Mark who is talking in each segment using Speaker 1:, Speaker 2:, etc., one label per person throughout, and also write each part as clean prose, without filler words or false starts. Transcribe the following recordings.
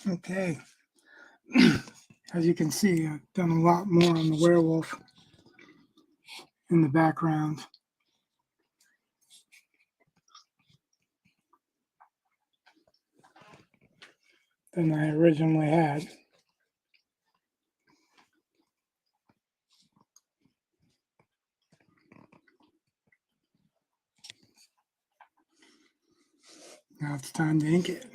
Speaker 1: Okay, as you can see, I've done a lot more on the werewolf in the background than I originally had. Now it's time to ink it.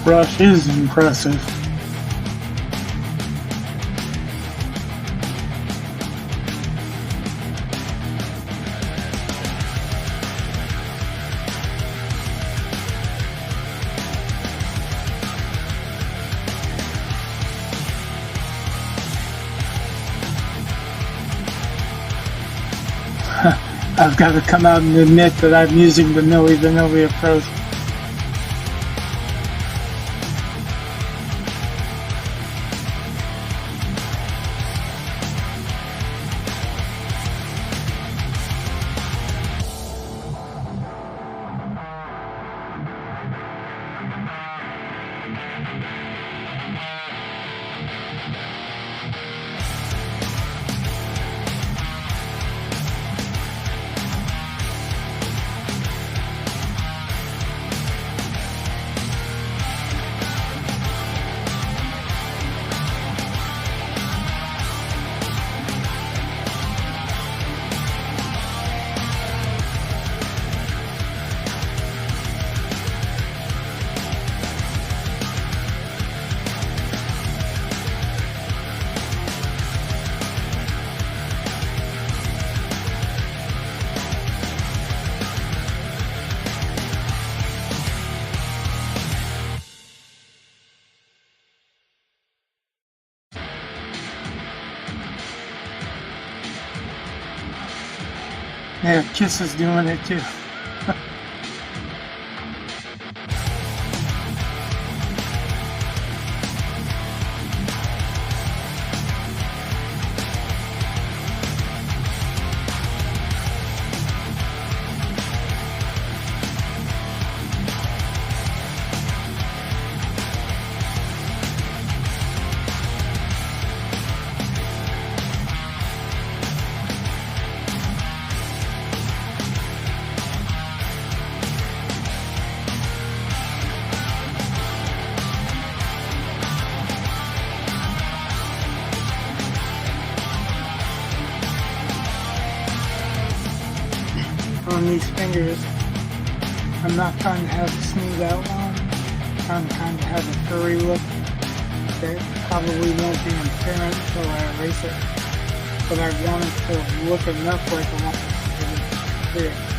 Speaker 1: Brush is impressive. I've got to come out and admit that I'm using the Milli Vanilli approach. Yeah, Kiss is doing it too. On these fingers, I'm not trying to have a smooth outline. I'm trying to kind of have a furry look that probably won't be apparent until I erase it. But I want it to look enough like I want it to be clear.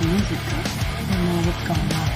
Speaker 1: music cut. I don't know what's going on.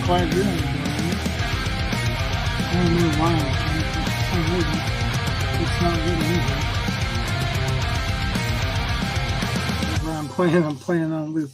Speaker 1: glad you're enjoying it. I don't know why I'm playing it, for some reason. It's not good either. Whenever I'm playing on loop.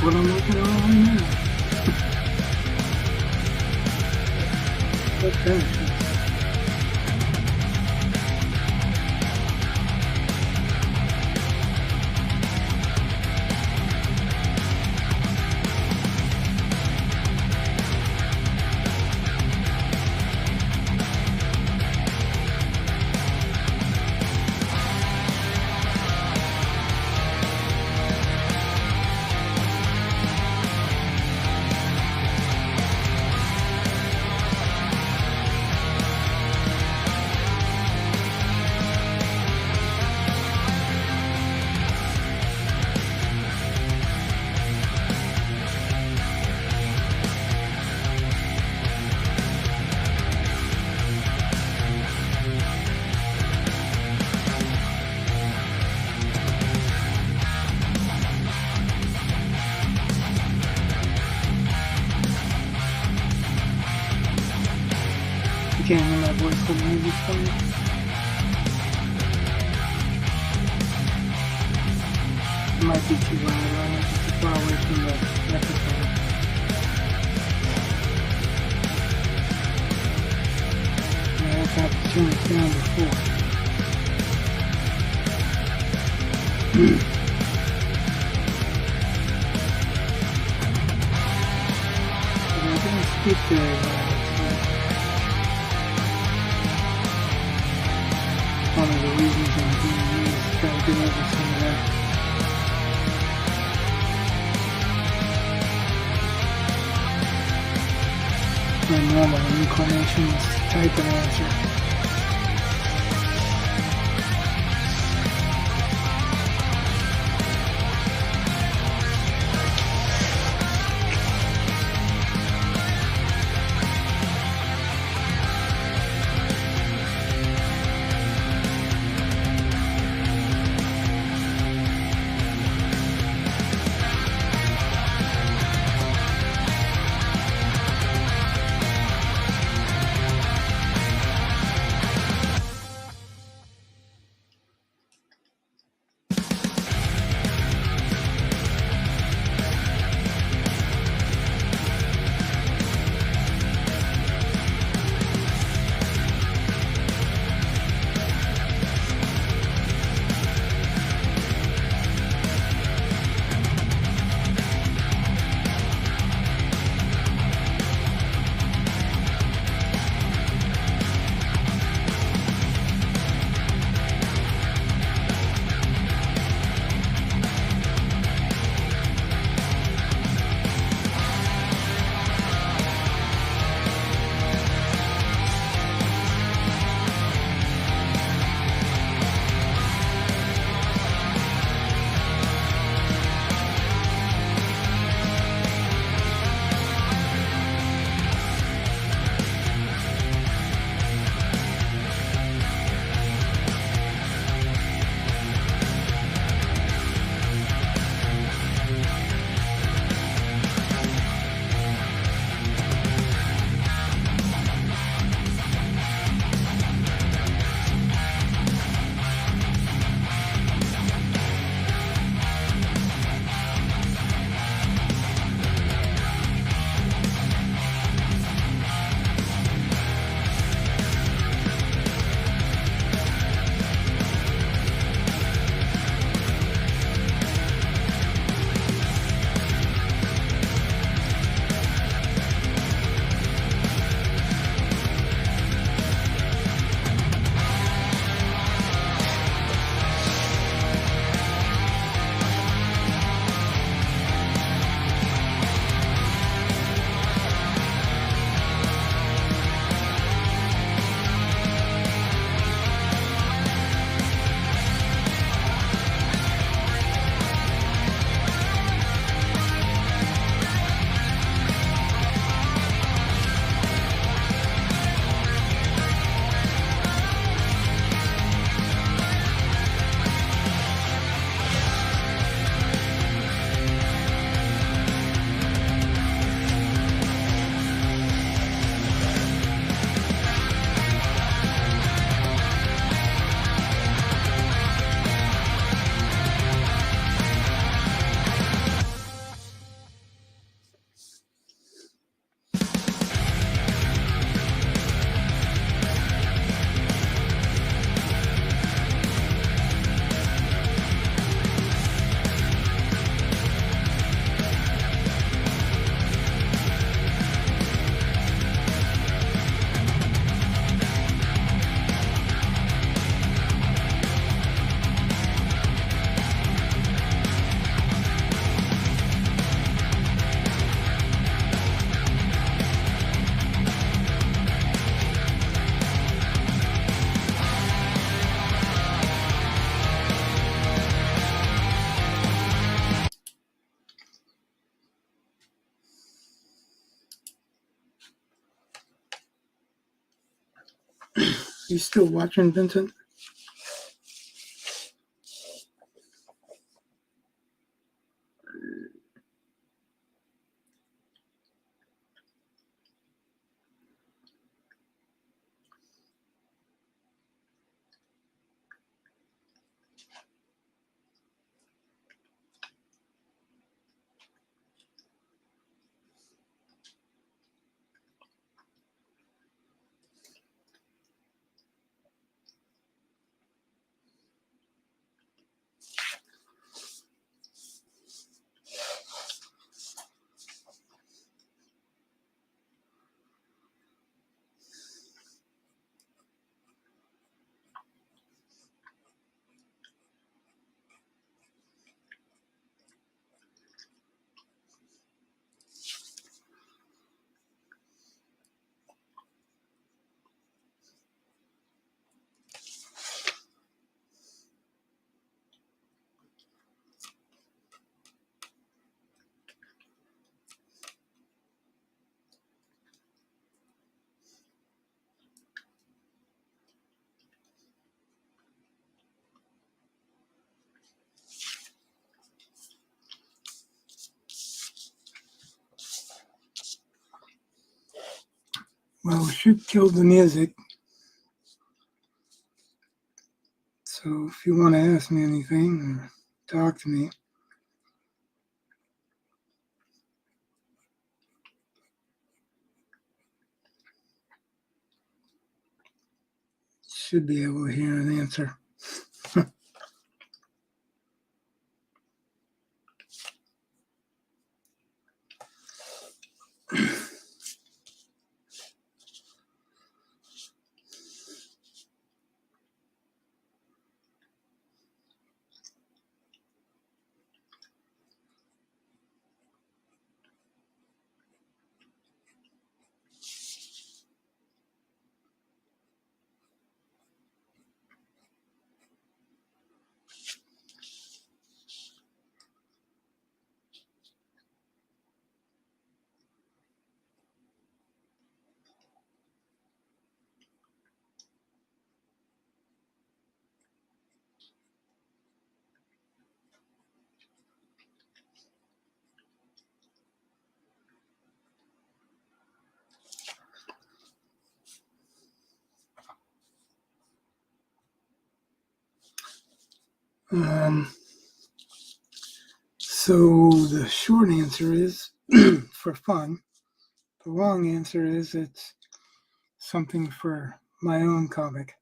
Speaker 1: what I'm looking at right now. Okay. Can't hear my voice when the music's playing. It might be too loud, right? It's too far away from the microphone. Yeah, I've got to turn it down before. But I didn't speak very well. One of the reasons I'm doing this is try to get over some of that. My normal inclination is to type an answer. You still watching, Vincent? Well, we should kill the music. So if you want to ask me anything or talk to me, should be able to hear an answer. So the short answer is for fun. The long answer is it's something for my own comic.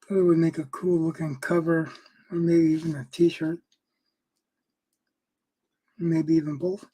Speaker 1: Thought it would make a cool looking cover, or maybe even a t-shirt. Maybe even both.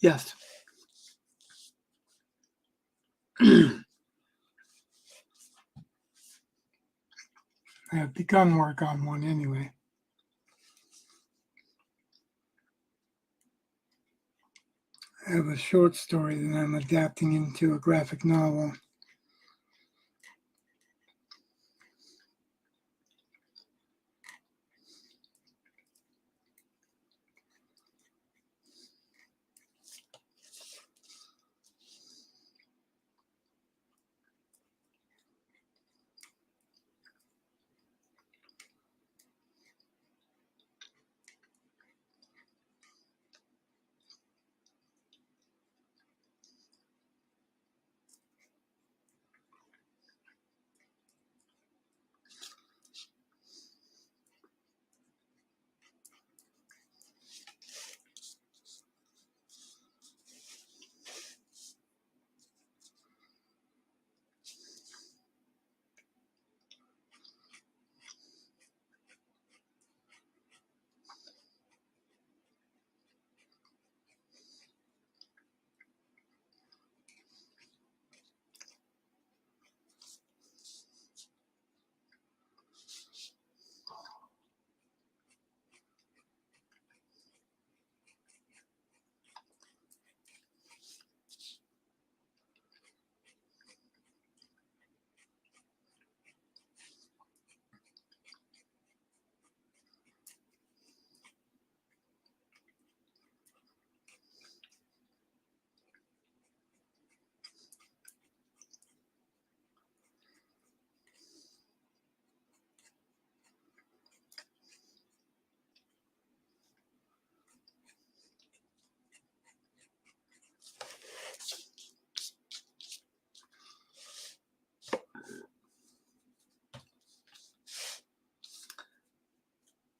Speaker 1: Yes. I have begun work on one anyway. I have a short story that I'm adapting into a graphic novel.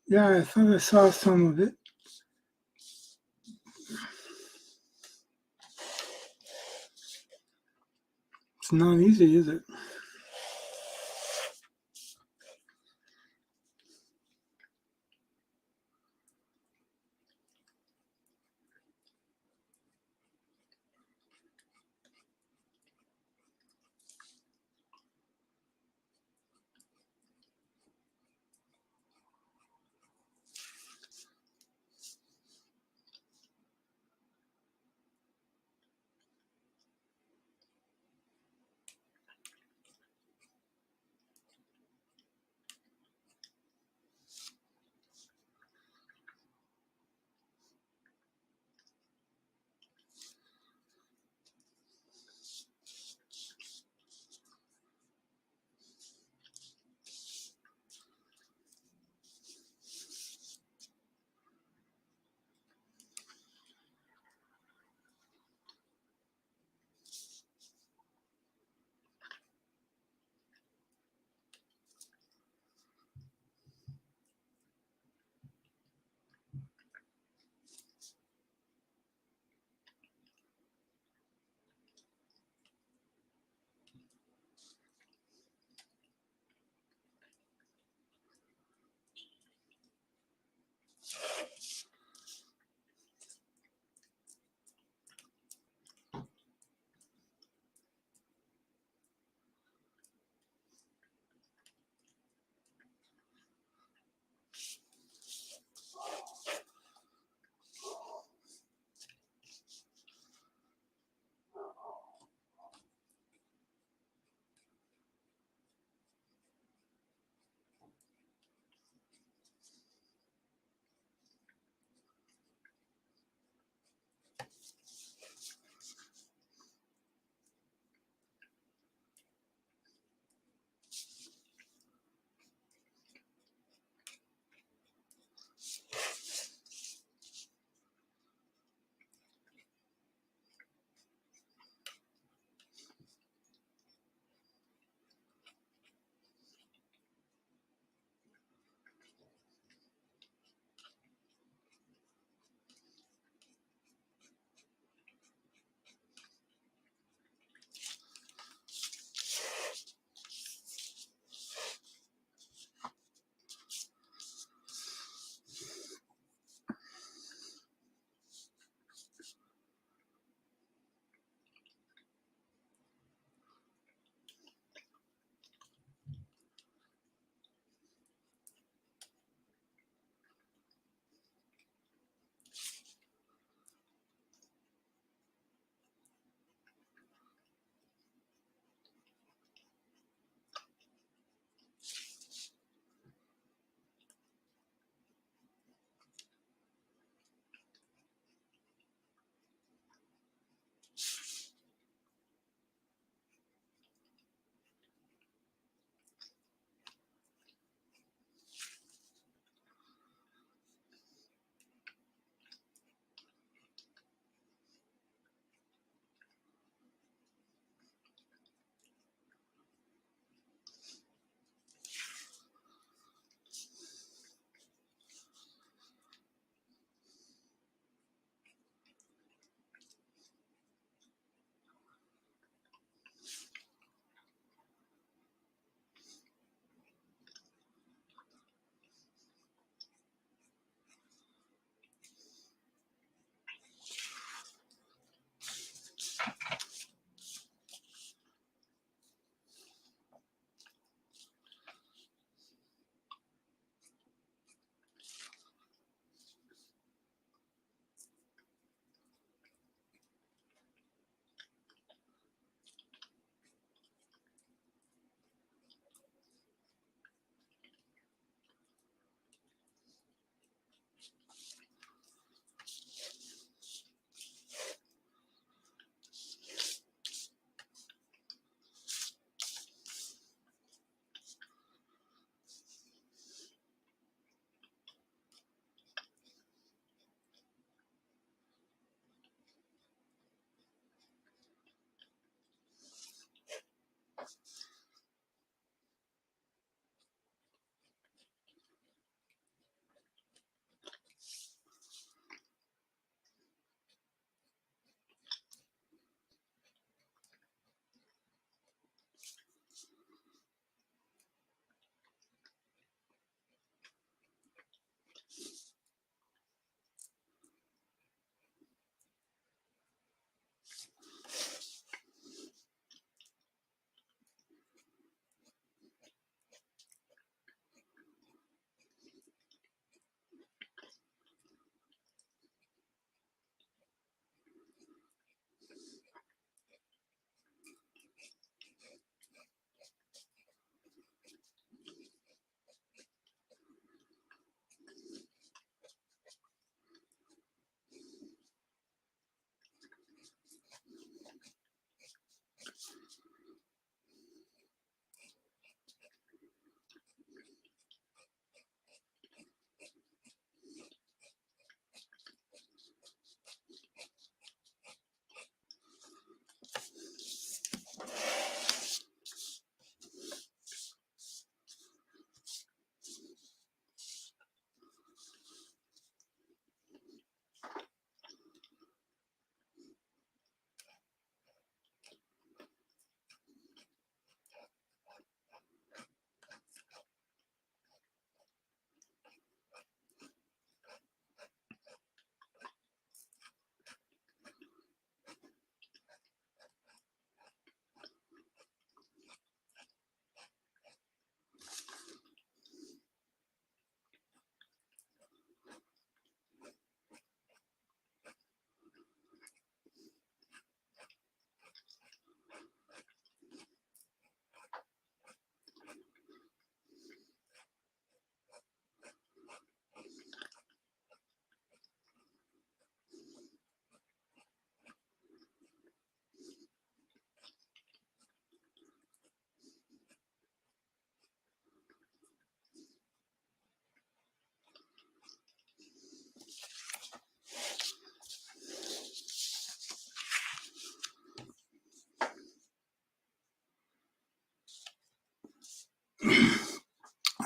Speaker 1: Yeah, I thought I saw some of it. It's not easy, is it?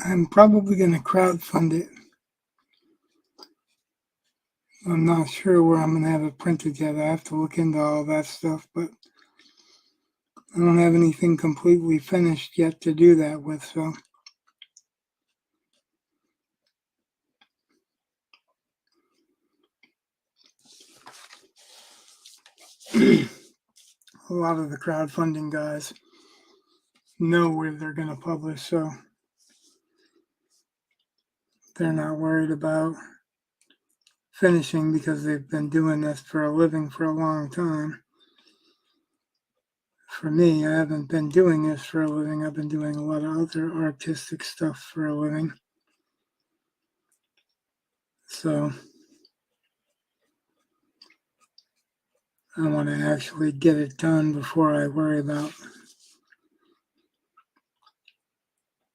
Speaker 1: I'm probably going to crowdfund it. I'm not sure where I'm going to have it printed yet. I have to look into all that stuff, but I don't have anything completely finished yet to do that with, so. A lot of the crowdfunding guys know where they're going to publish, so they're not worried about finishing because they've been doing this for a living for a long time. For me, I haven't been doing this for a living. I've been doing a lot of other artistic stuff for a living. So I want to actually get it done before I worry about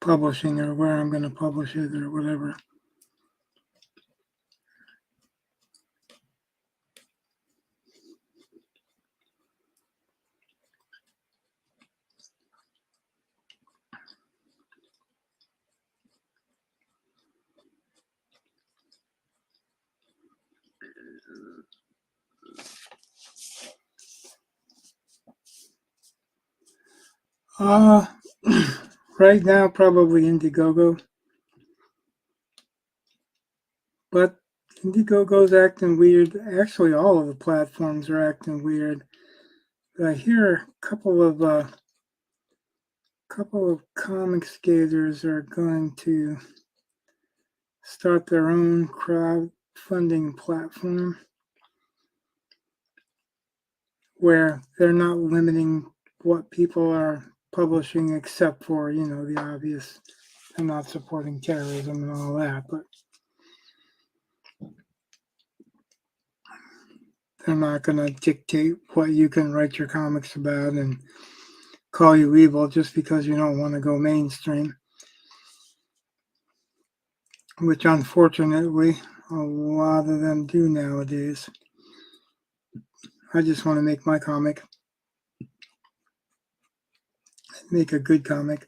Speaker 1: publishing or where I'm going to publish it or whatever. Uh, right now, probably Indiegogo. But Indiegogo's acting weird. Actually, all of the platforms are acting weird. I hear a couple of comic skaters are going to start their own crowdfunding platform where they're not limiting what people are publishing except for, the obvious. I'm not supporting terrorism and all that, but they're not going to dictate what you can write your comics about and call you evil just because you don't want to go mainstream, which unfortunately a lot of them do nowadays. I just want to make my comic, make a good comic,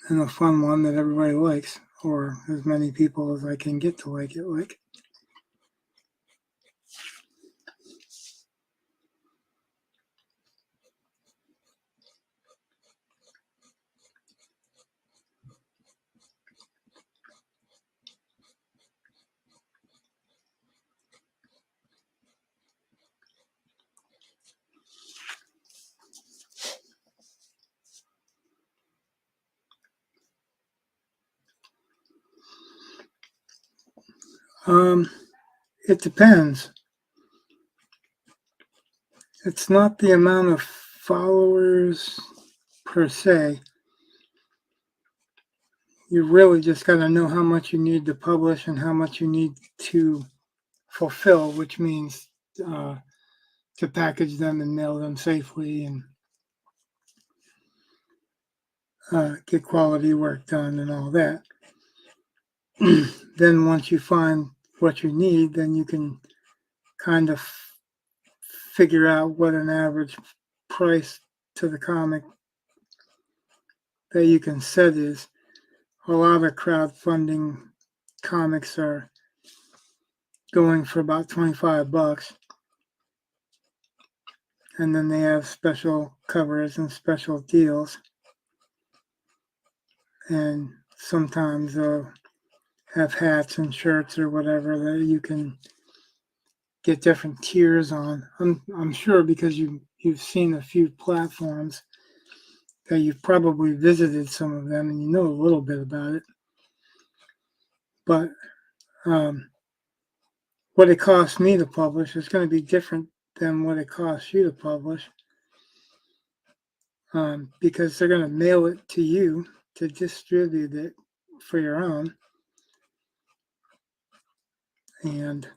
Speaker 1: and a fun one that everybody likes, or as many people as I can get to like it like. It depends. It's not the amount of followers per se. You really just got to know how much you need to publish and how much you need to fulfill, which means to package them and mail them safely and get quality work done and all that. Then once you find what you need, then you can kind of figure out what an average price to the comic that you can set is. A lot of crowdfunding comics are going for about $25, and then they have special covers and special deals, and sometimes they'll have hats and shirts or whatever that you can get different tiers on. I'm sure because you've seen a few platforms that you've probably visited some of them and you know a little bit about it. But what it costs me to publish is going to be different than what it costs you to publish, because they're going to mail it to you to distribute it for your own. And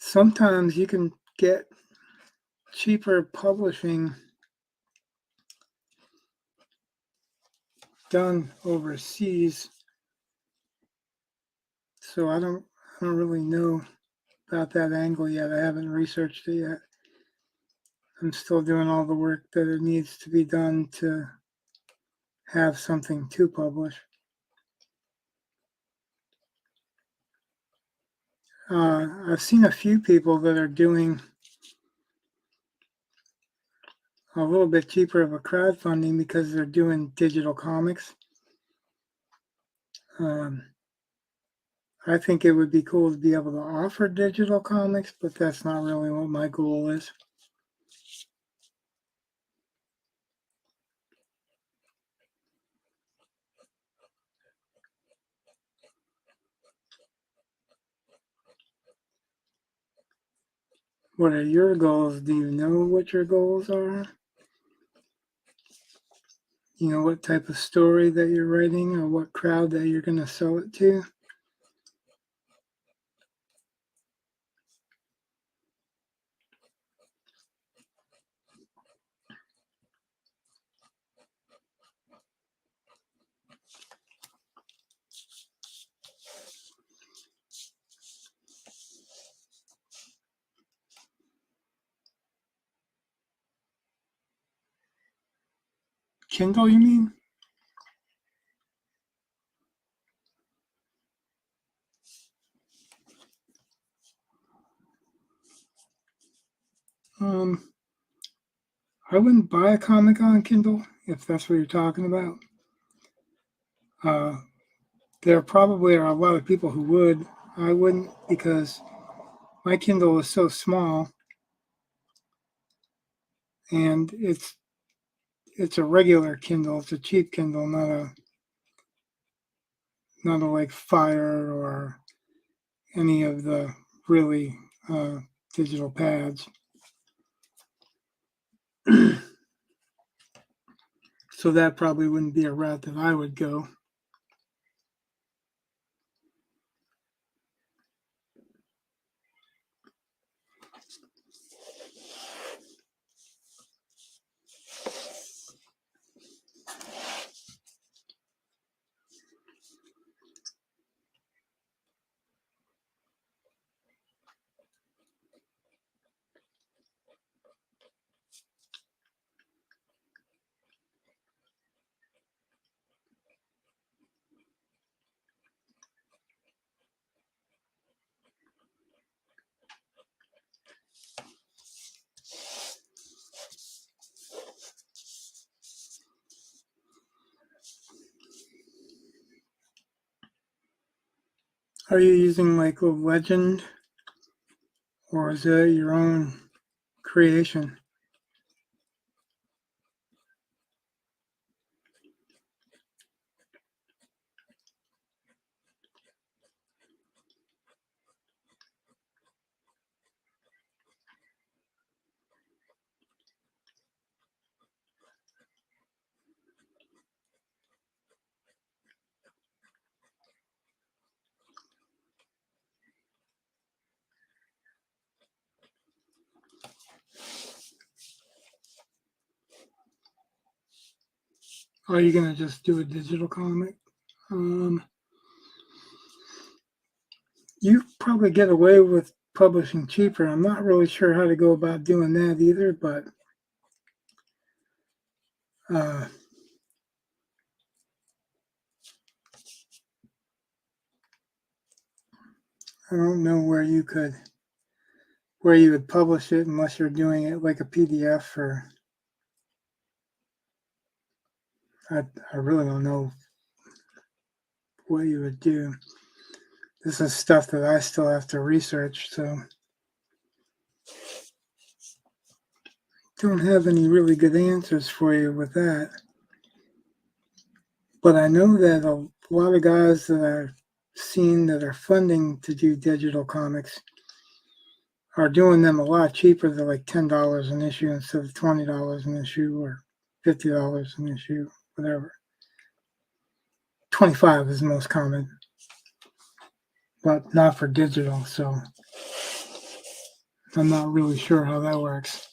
Speaker 1: sometimes you can get cheaper publishing done overseas. So I don't really know about that angle yet. I haven't researched it yet. I'm still doing all the work that it needs to be done to have something to publish. I've seen a few people that are doing a little bit cheaper of a crowdfunding because they're doing digital comics. I think it would be cool to be able to offer digital comics, but that's not really what my goal is. What are your goals? Do you know what your goals are? You know what type of story that you're writing or what crowd that you're going to sell it to? Kindle, you mean? I wouldn't buy a comic on Kindle if that's what you're talking about. There probably are a lot of people who would. I wouldn't because my Kindle is so small, and it's a regular Kindle. It's a cheap Kindle, not a like Fire or any of the really digital pads. So that probably wouldn't be a route that I would go. Are you using like a legend, or is it your own creation? Or are you going to just do a digital comic? You probably get away with publishing cheaper. I'm not really sure how to go about doing that either, but I don't know where you would publish it unless you're doing it like a PDF or I really don't know what you would do. This is stuff that I still have to research, so don't have any really good answers for you with that. But I know that a lot of guys that I've seen that are funding to do digital comics are doing them a lot cheaper. They're like $10 an issue instead of $20 an issue or $50 an issue, whatever. 25 is the most common, but not for digital, so I'm not really sure how that works.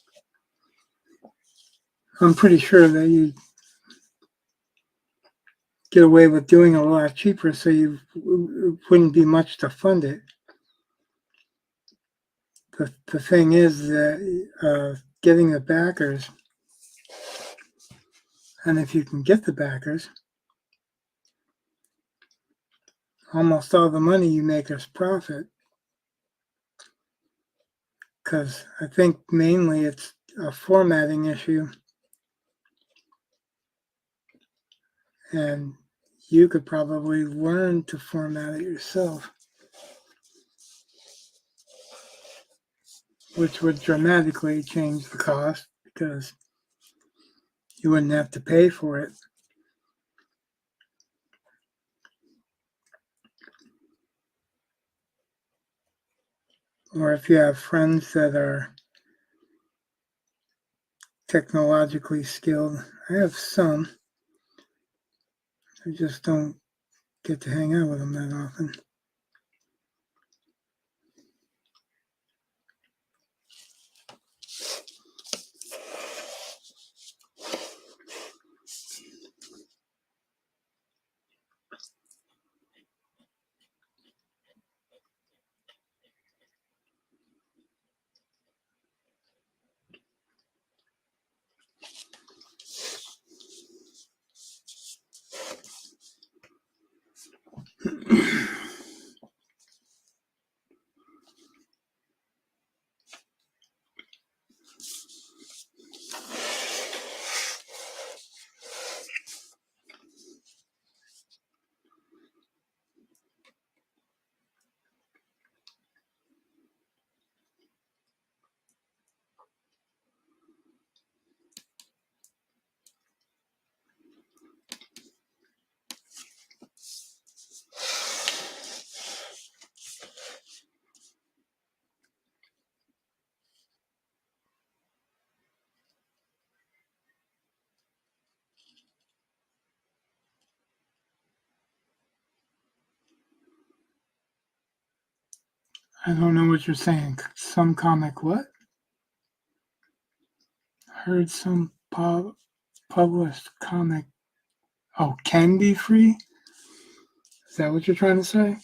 Speaker 1: I'm pretty sure that you get away with doing a lot cheaper, so it wouldn't be much to fund it. The thing is that getting the backers, and if you can get the backers, almost all the money you make is profit, because I think mainly it's a formatting issue, and you could probably learn to format it yourself, which would dramatically change the cost because you wouldn't have to pay for it. Or if you have friends that are technologically skilled, I have some. I just don't get to hang out with them that often. I don't know what you're saying. Some comic what? Heard some published comic. Oh, can be free? Is that what you're trying to say?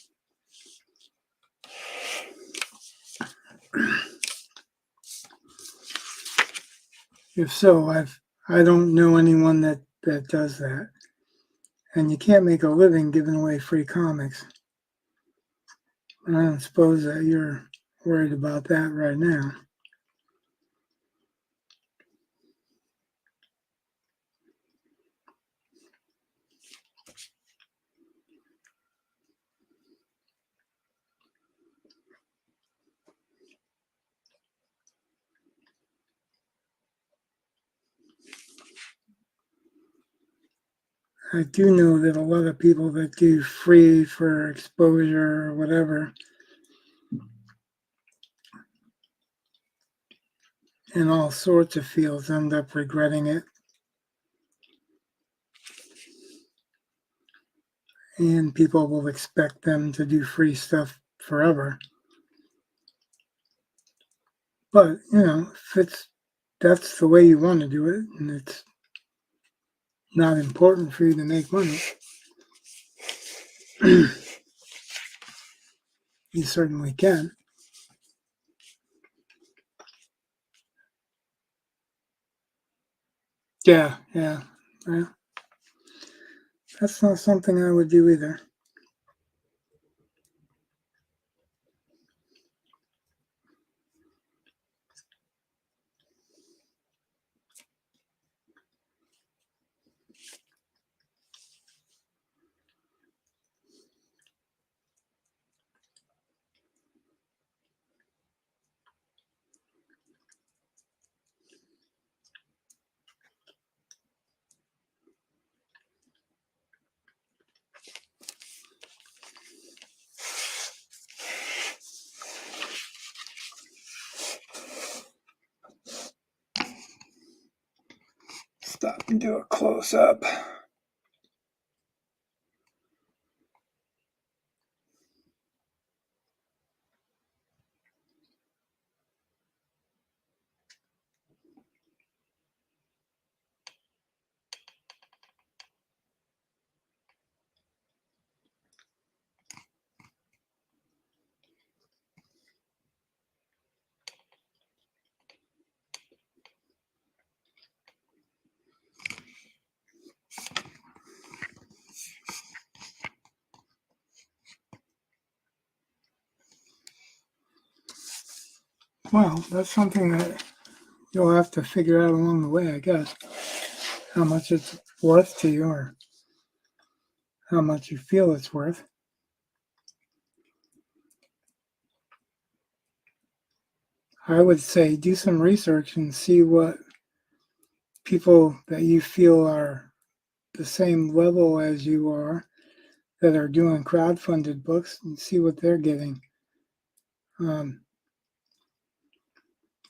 Speaker 1: If so, I don't know anyone that does that. And you can't make a living giving away free comics. I don't suppose that you're worried about that right now. I do know that a lot of people that do free for exposure or whatever, in all sorts of fields, end up regretting it. And people will expect them to do free stuff forever. But, if that's the way you want to do it, and it's not important for you to make money, you certainly can. Yeah. Well, that's not something I would do either. Stop and do a close up. Well, that's something that you'll have to figure out along the way, I guess. How much it's worth to you or how much you feel it's worth. I would say do some research and see what people that you feel are the same level as you are that are doing crowdfunded books and see what they're getting. Um,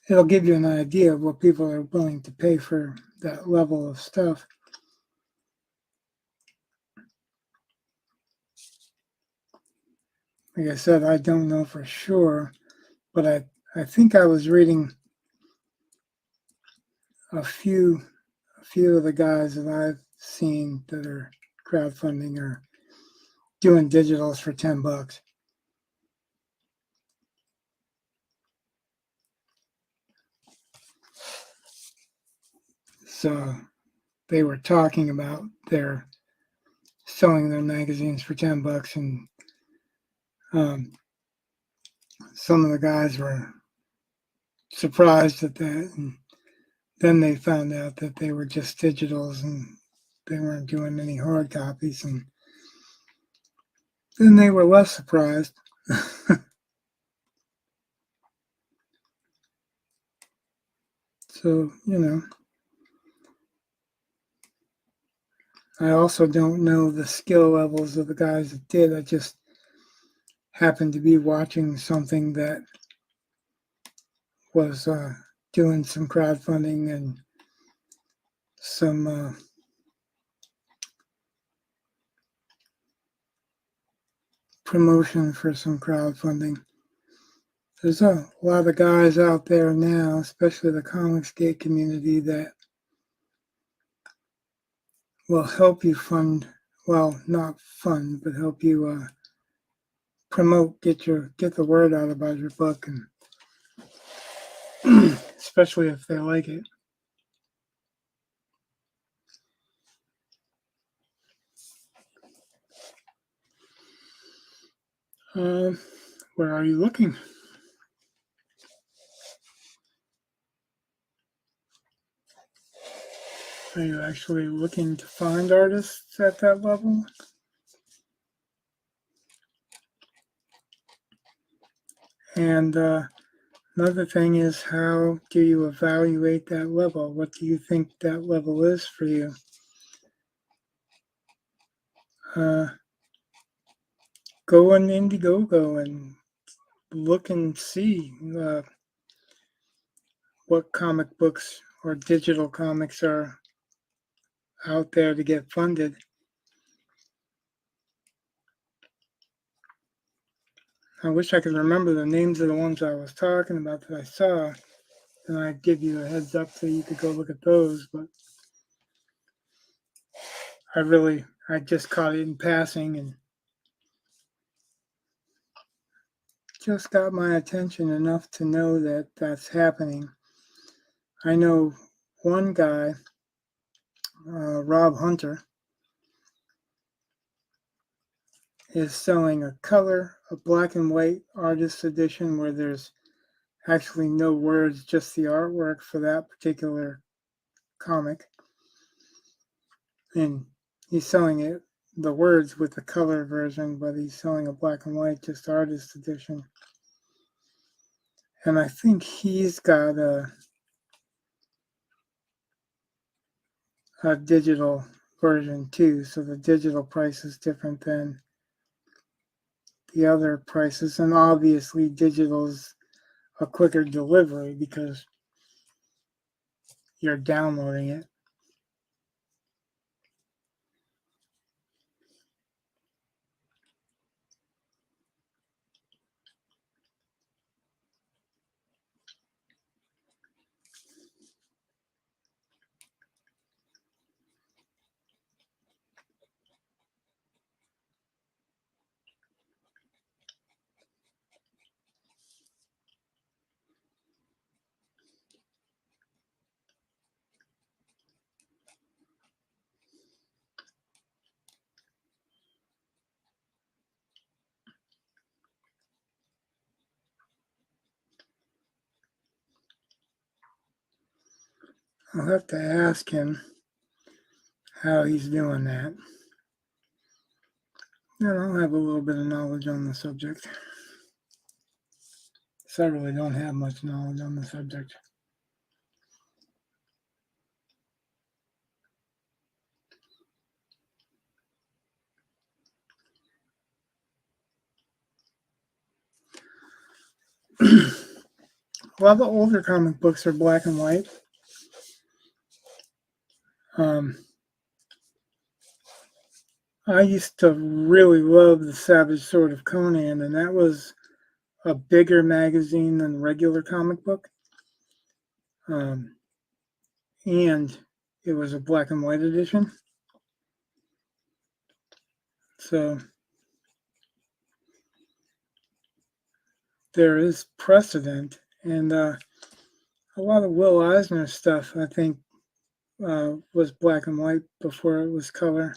Speaker 1: it'll give you an idea of what people are willing to pay for that level of stuff. Like I said, I don't know for sure, but I think I was reading a few of the guys that I've seen that are crowdfunding or doing digitals for $10. So they were talking about their selling their magazines for $10, and um, some of the guys were surprised at that, and then they found out that they were just digitals and they weren't doing any hard copies, and then they were less surprised. So, I also don't know the skill levels of the guys that did. I just happened to be watching something that was doing some crowdfunding and some promotion for some crowdfunding. There's a lot of guys out there now, especially the Comicsgate community, that will help you fund, well, not fund, but help you promote, get the word out about your book, and especially if they like it. Where are you looking? Are you actually looking to find artists at that level? And another thing is, how do you evaluate that level? What do you think that level is for you? Go on Indiegogo and look and see what comic books or digital comics are out there to get funded. I wish I could remember the names of the ones I was talking about that I saw, and I'd give you a heads up so you could go look at those, but I just caught it in passing and just got my attention enough to know that that's happening. I know one guy, Rob Hunter, is selling a black and white artist edition where there's actually no words, just the artwork for that particular comic. And he's selling it, the words with the color version, but he's selling a black and white, just artist edition. And I think he's got a digital version too, so the digital price is different than the other prices. And obviously, digital's a quicker delivery because you're downloading it. I'll have to ask him how he's doing that. And I'll have a little bit of knowledge on the subject. So I really don't have much knowledge on the subject. A lot of the older comic books are black and white. I used to really love the Savage Sword of Conan, and that was a bigger magazine than regular comic book. And it was a black and white edition. So there is precedent. And a lot of Will Eisner stuff, I think, was black and white before it was color.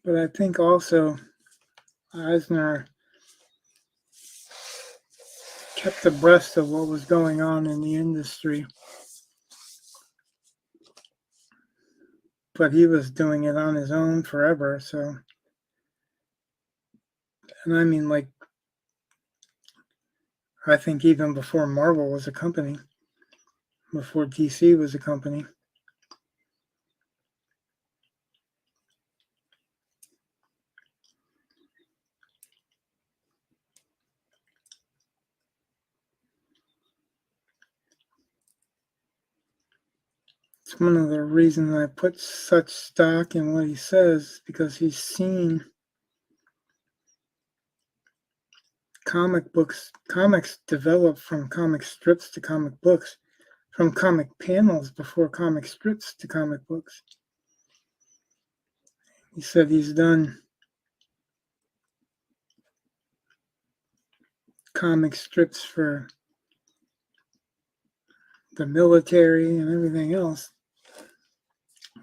Speaker 1: But I think also Eisner kept abreast of what was going on in the industry. But he was doing it on his own forever, so. And I mean, like, I think even before Marvel was a company, before DC was a company. It's one of the reasons I put such stock in what he says, because he's seen comics develop from comic strips to comic books, from comic panels before comic strips to comic books. He said he's done comic strips for the military and everything else,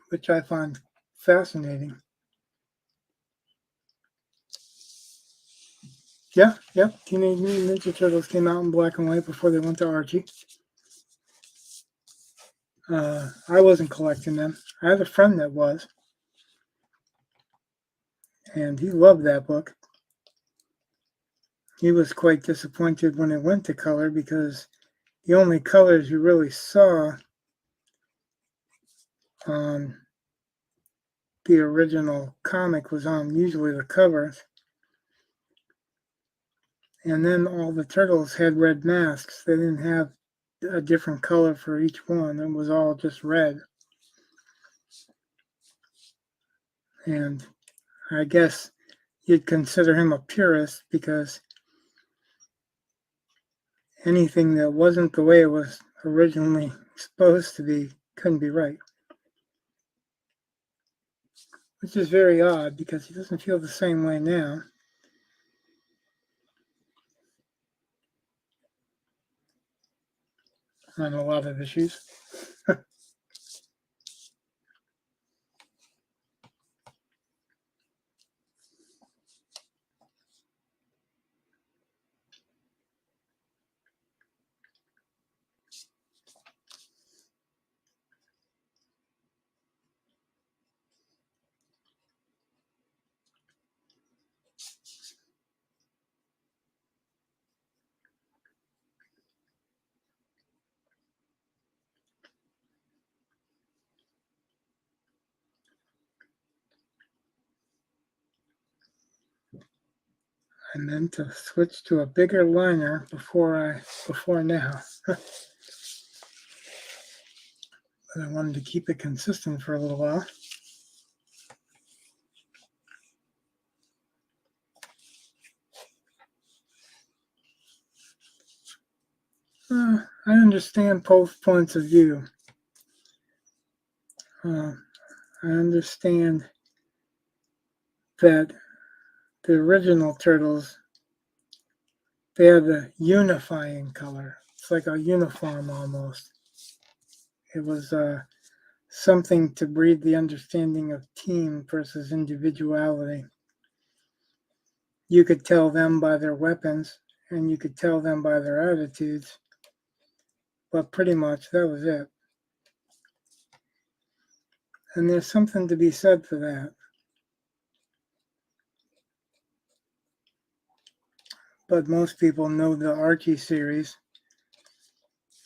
Speaker 1: which I find fascinating. Yeah, Teenage Mutant Ninja Turtles came out in black and white before they went to Archie. I wasn't collecting them. I had a friend that was, and he loved that book. He was quite disappointed when it went to color, because the only colors you really saw on the original comic was on usually the covers. And then all the turtles had red masks. They didn't have a different color for each one. It was all just red. And I guess you'd consider him a purist, because anything that wasn't the way it was originally supposed to be couldn't be right. Which is very odd, because he doesn't feel the same way now. On a lot of issues. I meant to switch to a bigger liner before now. But I wanted to keep it consistent for a little while. I understand both points of view. I understand that the original Turtles, they had a unifying color. It's like a uniform almost. It was something to breed the understanding of team versus individuality. You could tell them by their weapons, and you could tell them by their attitudes. but pretty much that was it. And there's something to be said for that. But most people know the Archie series,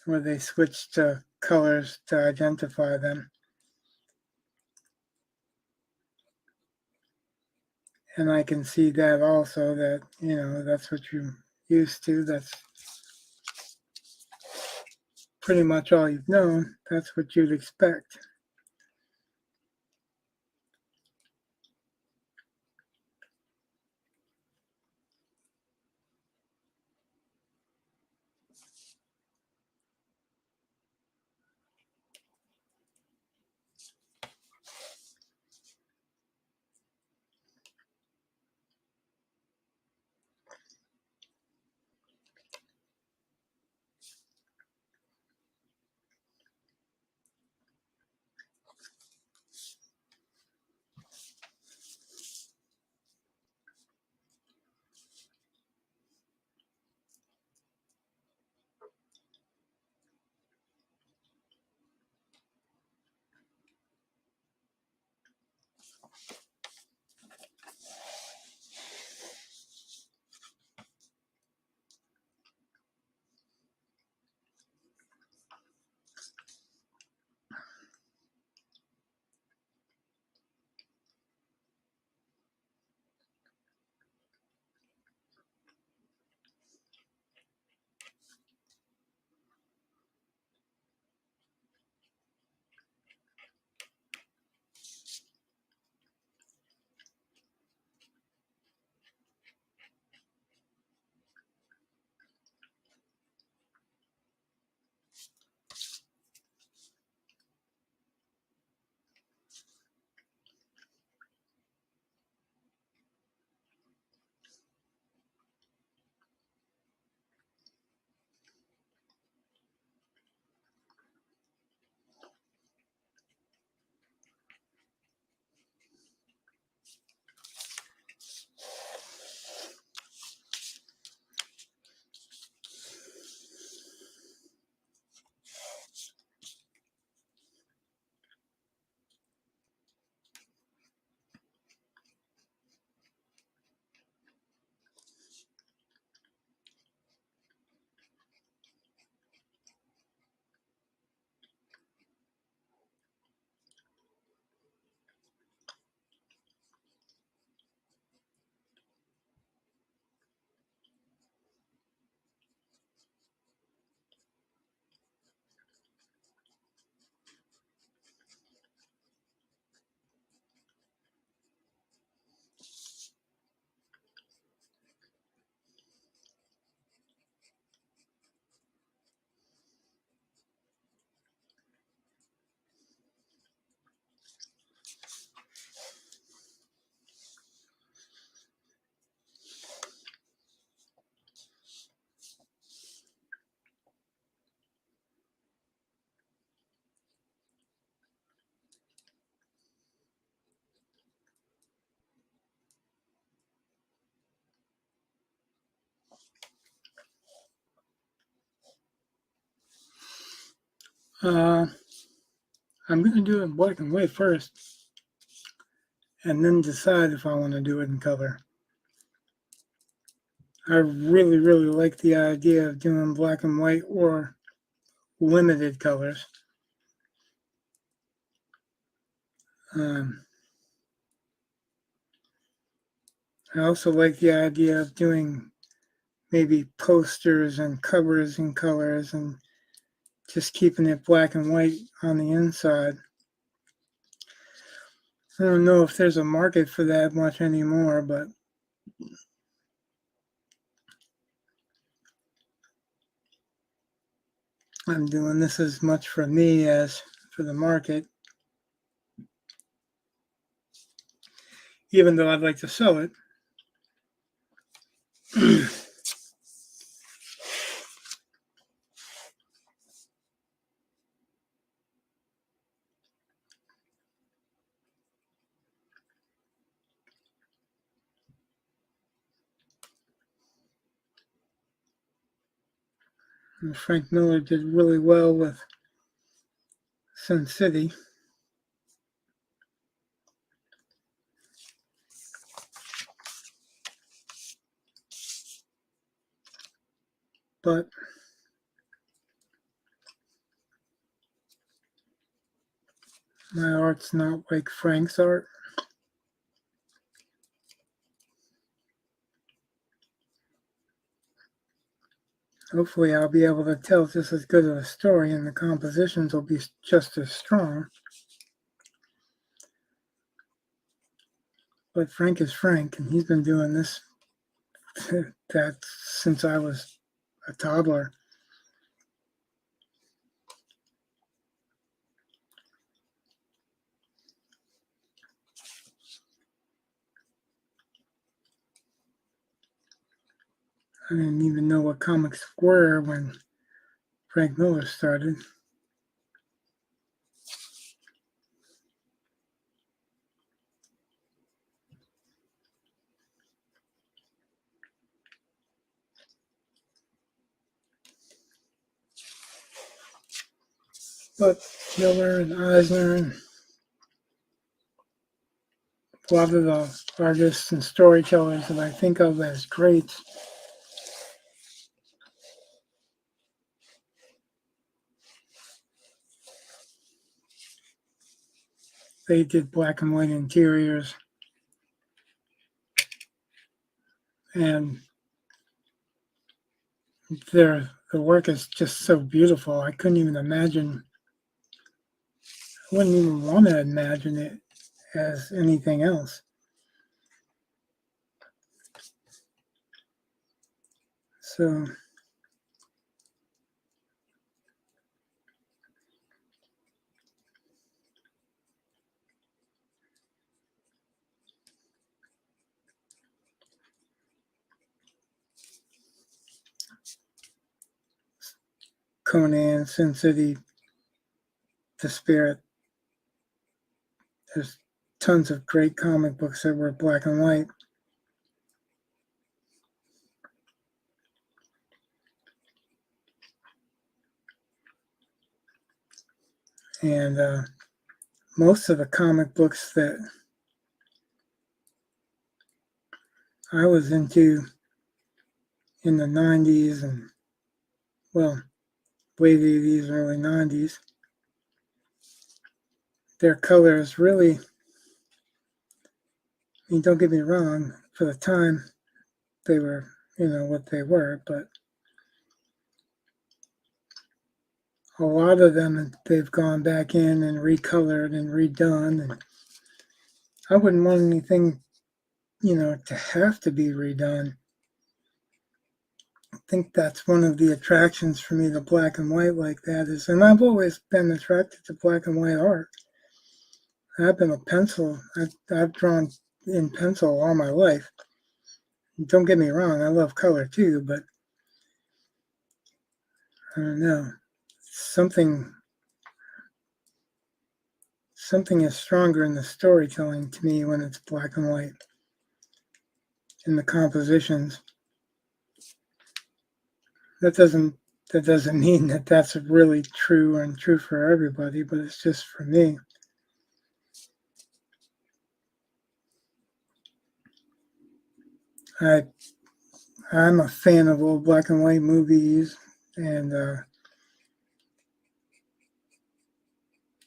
Speaker 1: where they switch to colors to identify them. And I can see that also, that, that's what you're used to. That's pretty much all you've known. That's what you'd expect. Uh, I'm going to do it in black and white first, and then decide if I want to do it in color. I really, really like the idea of doing black and white or limited colors. I also like the idea of doing maybe posters and covers in colors and just keeping it black and white on the inside. I don't know if there's a market for that much anymore, but I'm doing this as much for me as for the market, even though I'd like to sell it. And Frank Miller did really well with Sin City. But my art's not like Frank's art. Hopefully I'll be able to tell just as good of a story and the compositions will be just as strong. But Frank is Frank, and he's been doing this that since I was a toddler. I didn't even know what comics were when Frank Miller started. But Miller and Eisner and a lot of the artists and storytellers that I think of as greats they did black and white interiors, and the work is just so beautiful. I couldn't even imagine. I wouldn't even want to imagine it as anything else. So Conan, Sin City, The Spirit. There's tons of great comic books that were black and white. And most of the comic books that I was into in the 90s and, well, late 80s, early 90s, their colors really, I mean, don't get me wrong, for the time they were, what they were, but a lot of them they've gone back in and recolored and redone. And I wouldn't want anything, to have to be redone. I think that's one of the attractions for me to black and white like that is, and I've always been attracted to black and white art. I've been a pencil. I've drawn in pencil all my life. Don't get me wrong, I love color too, but I don't know. Something is stronger in the storytelling to me when it's black and white. In the compositions. That doesn't mean that that's really true and true for everybody, but it's just for me. I'm a fan of old black and white movies, and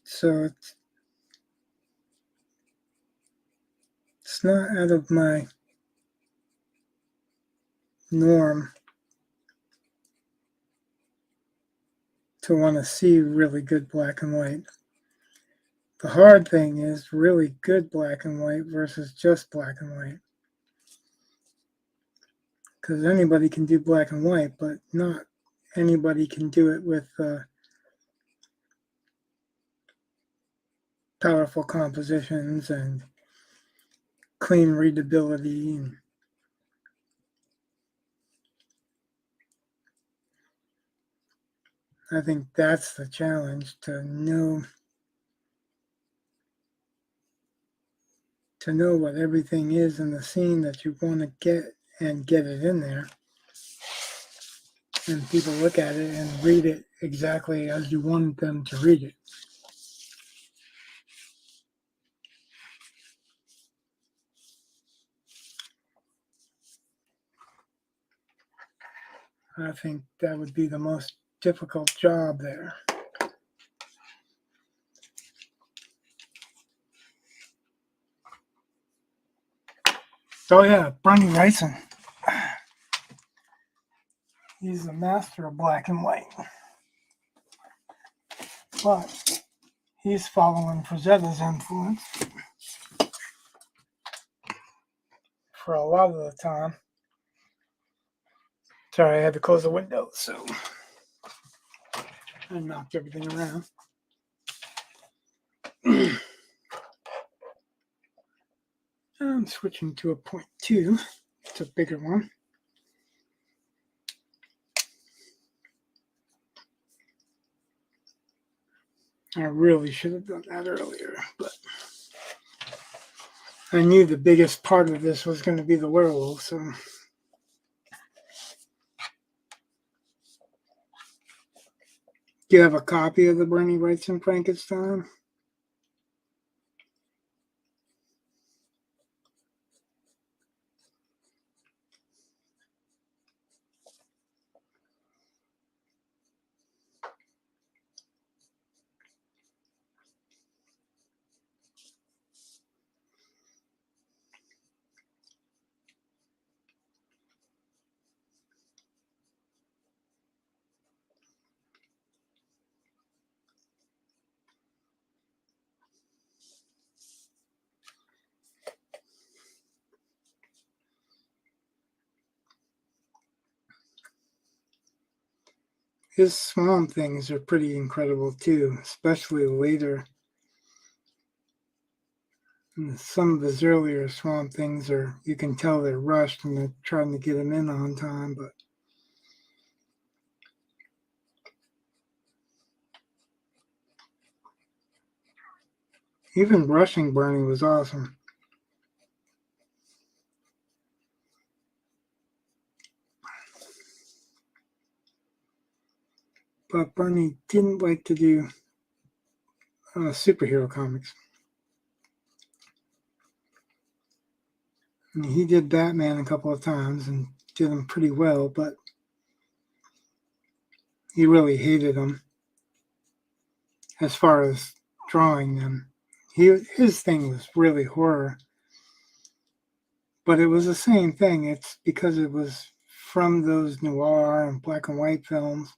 Speaker 1: so it's not out of my norm to want to see really good black and white. The hard thing is really good black and white versus just black and white. Because anybody can do black and white, but not anybody can do it with powerful compositions and clean readability. And I think that's the challenge, to know what everything is in the scene that you want to get and get it in there. and people look at it and read it exactly as you want them to read it. I think that would be the most difficult job there. Oh yeah, Bernie Wrightson. He's the master of black and white. But he's following Frazetta's influence for a lot of the time. Sorry, I had to close the window, so I knocked everything around. I'm switching to a 0.2. It's a bigger one. I really should have done that earlier, but I knew the biggest part of this was going to be the werewolf, so. Do you have a copy of the Bernie Wrightson Frankenstein? His swamp things are pretty incredible too, especially later. And some of his earlier swamp things are, you can tell they're rushed and they're trying to get him in on time, but even rushing Bernie was awesome. But Bernie didn't like to do superhero comics. I mean, he did Batman a couple of times and did them pretty well, but he really hated them as far as drawing them. His thing was really horror, but it was the same thing. It's because it was from those noir and black and white films.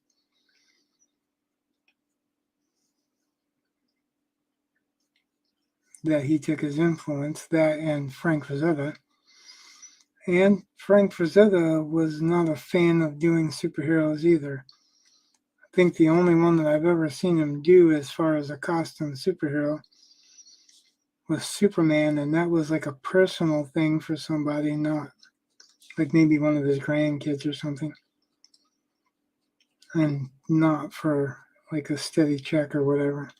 Speaker 1: That he took his influence, that and Frank Frazetta. And Frank Frazetta was not a fan of doing superheroes either. I think the only one that I've ever seen him do as far as a costume superhero was Superman, and that was like a personal thing for somebody, not like maybe one of his grandkids or something. And not for like a steady check or whatever.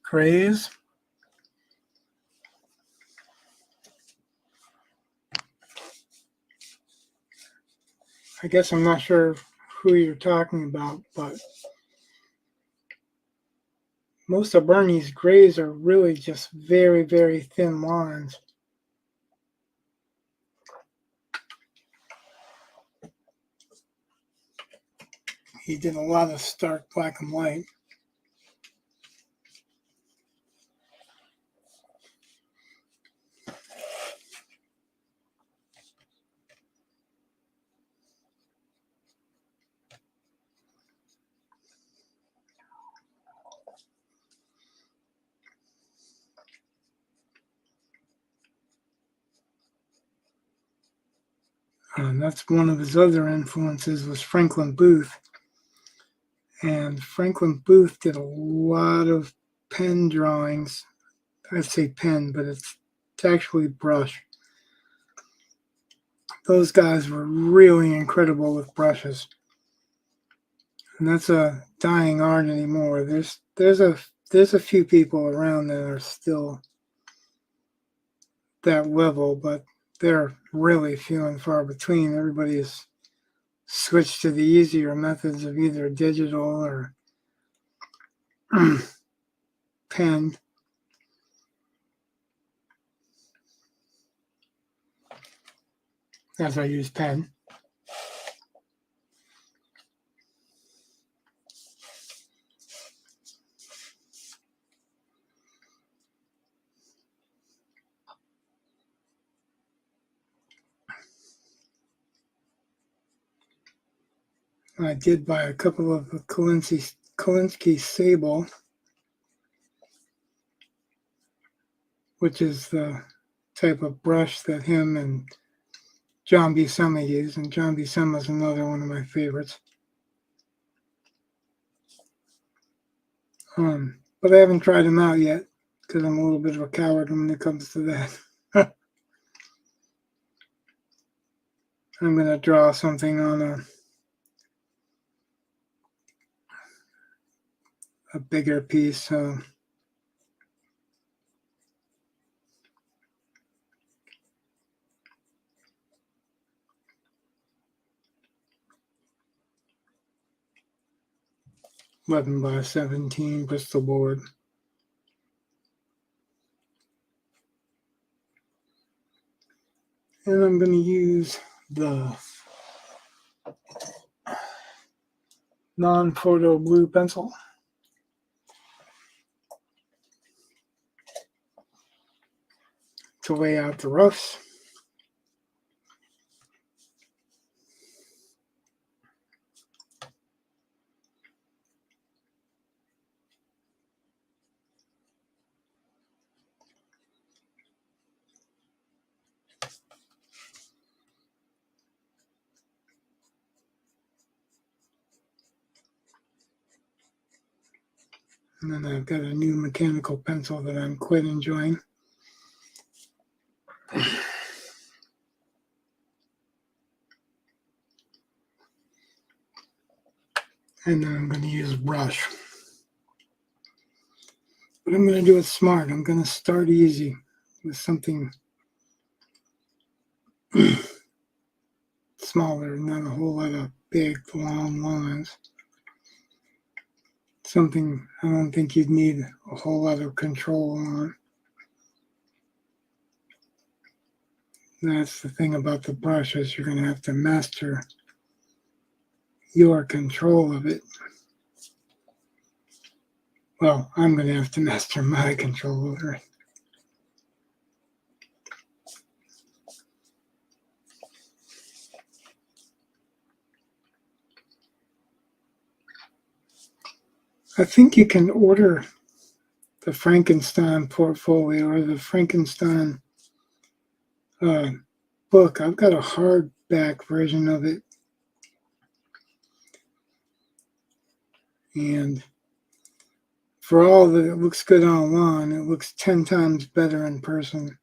Speaker 1: Craze. I guess I'm not sure who you're talking about, but most of Bernie's grays are really just very, very thin lines. He did a lot of stark black and white. That's one of his other influences was Franklin Booth. And Franklin Booth did a lot of pen drawings. I'd say pen, but it's actually brush. those guys were really incredible with brushes. And that's a dying art anymore. There's a few people around that are still that level, but they're really few and far between. Everybody's switched to the easier methods of either digital or pen. As I use pen. I did buy a couple of Kolinsky Sable, which is the type of brush that him and John Buscema use, and John Buscema is another one of my favorites. But I haven't tried them out yet because I'm a little bit of a coward when it comes to that. I'm going to draw something on a bigger piece. 11 by 17 Bristol board. And I'm going to use the non-photo blue pencil to lay out the roughs. And then I've got a new mechanical pencil that I'm quite enjoying. And then I'm going to use a brush. But I'm going to do it smart. I'm going to start easy with something smaller, not a whole lot of big, long lines. Something I don't think you'd need a whole lot of control on. That's the thing about the brush, is you're going to have to master your control of it. Well, I'm going to have to master my control over it. I think you can order the Frankenstein portfolio or the Frankenstein book. I've got a hardback version of it. And for all that it looks good online, it looks 10 times better in person.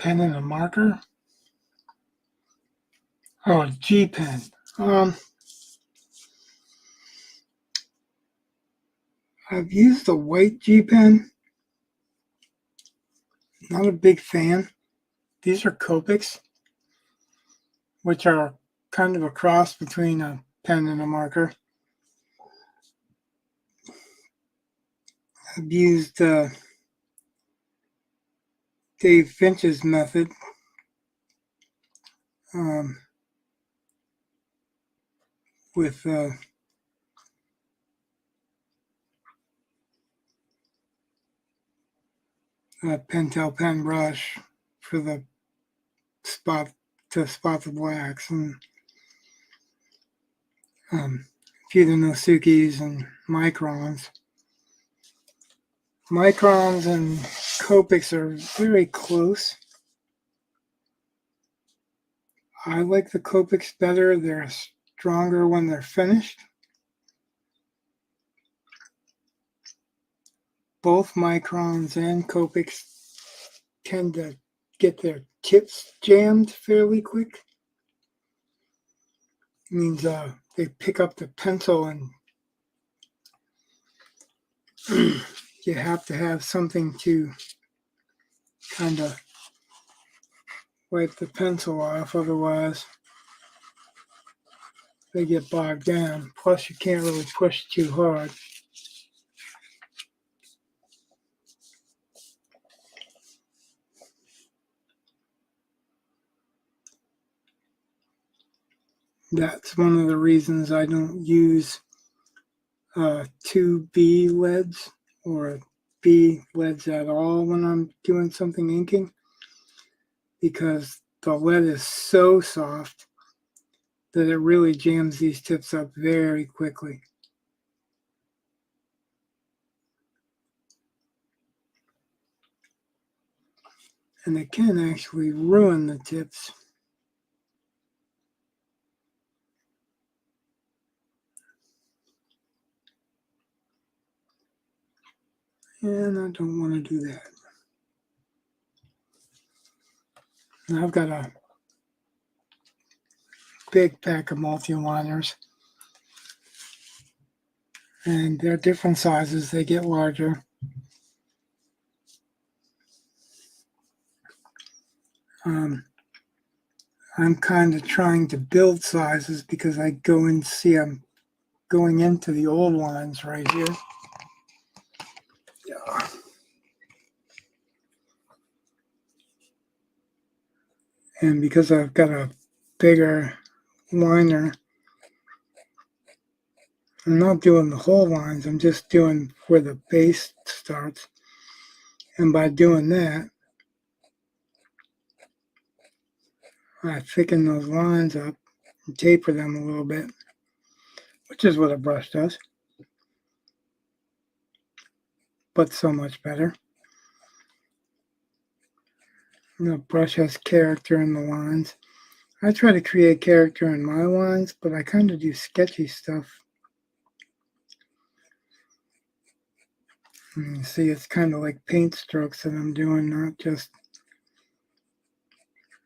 Speaker 1: pen and a marker. Oh, a G pen. I've used the white G pen. Not a big fan. These are Copics, which are kind of a cross between a pen and a marker. I've used Dave Finch's method. With a Pentel pen brush for the spot to spot the blacks, and a few of the Nosukis and Microns. Microns and Copics are very close. I like the Copics better. They're stronger when they're finished. Both Microns and Copics tend to get their tips jammed fairly quick. It means they pick up the pencil and you have to have something to kind of wipe the pencil off, otherwise they get bogged down. Plus you can't really push too hard. That's one of the reasons I don't use 2B leads or B leads at all when I'm doing something inking, because the lead is so soft that it really jams these tips up very quickly. And it can actually ruin the tips. And I don't want to do that. Now I've got a big pack of multi-liners, and they're different sizes. They get larger. I'm kind of trying to build sizes because I go and see I'm going into the old lines right here. Yeah. And because I've got a bigger liner, I'm not doing the whole lines, I'm just doing where the base starts. And by doing that, I thicken those lines up and taper them a little bit, which is what a brush does, but so much better. The brush has character in the lines. I try to create character in my lines, but I kind of do sketchy stuff. And you see, it's kind of like paint strokes that I'm doing, not just,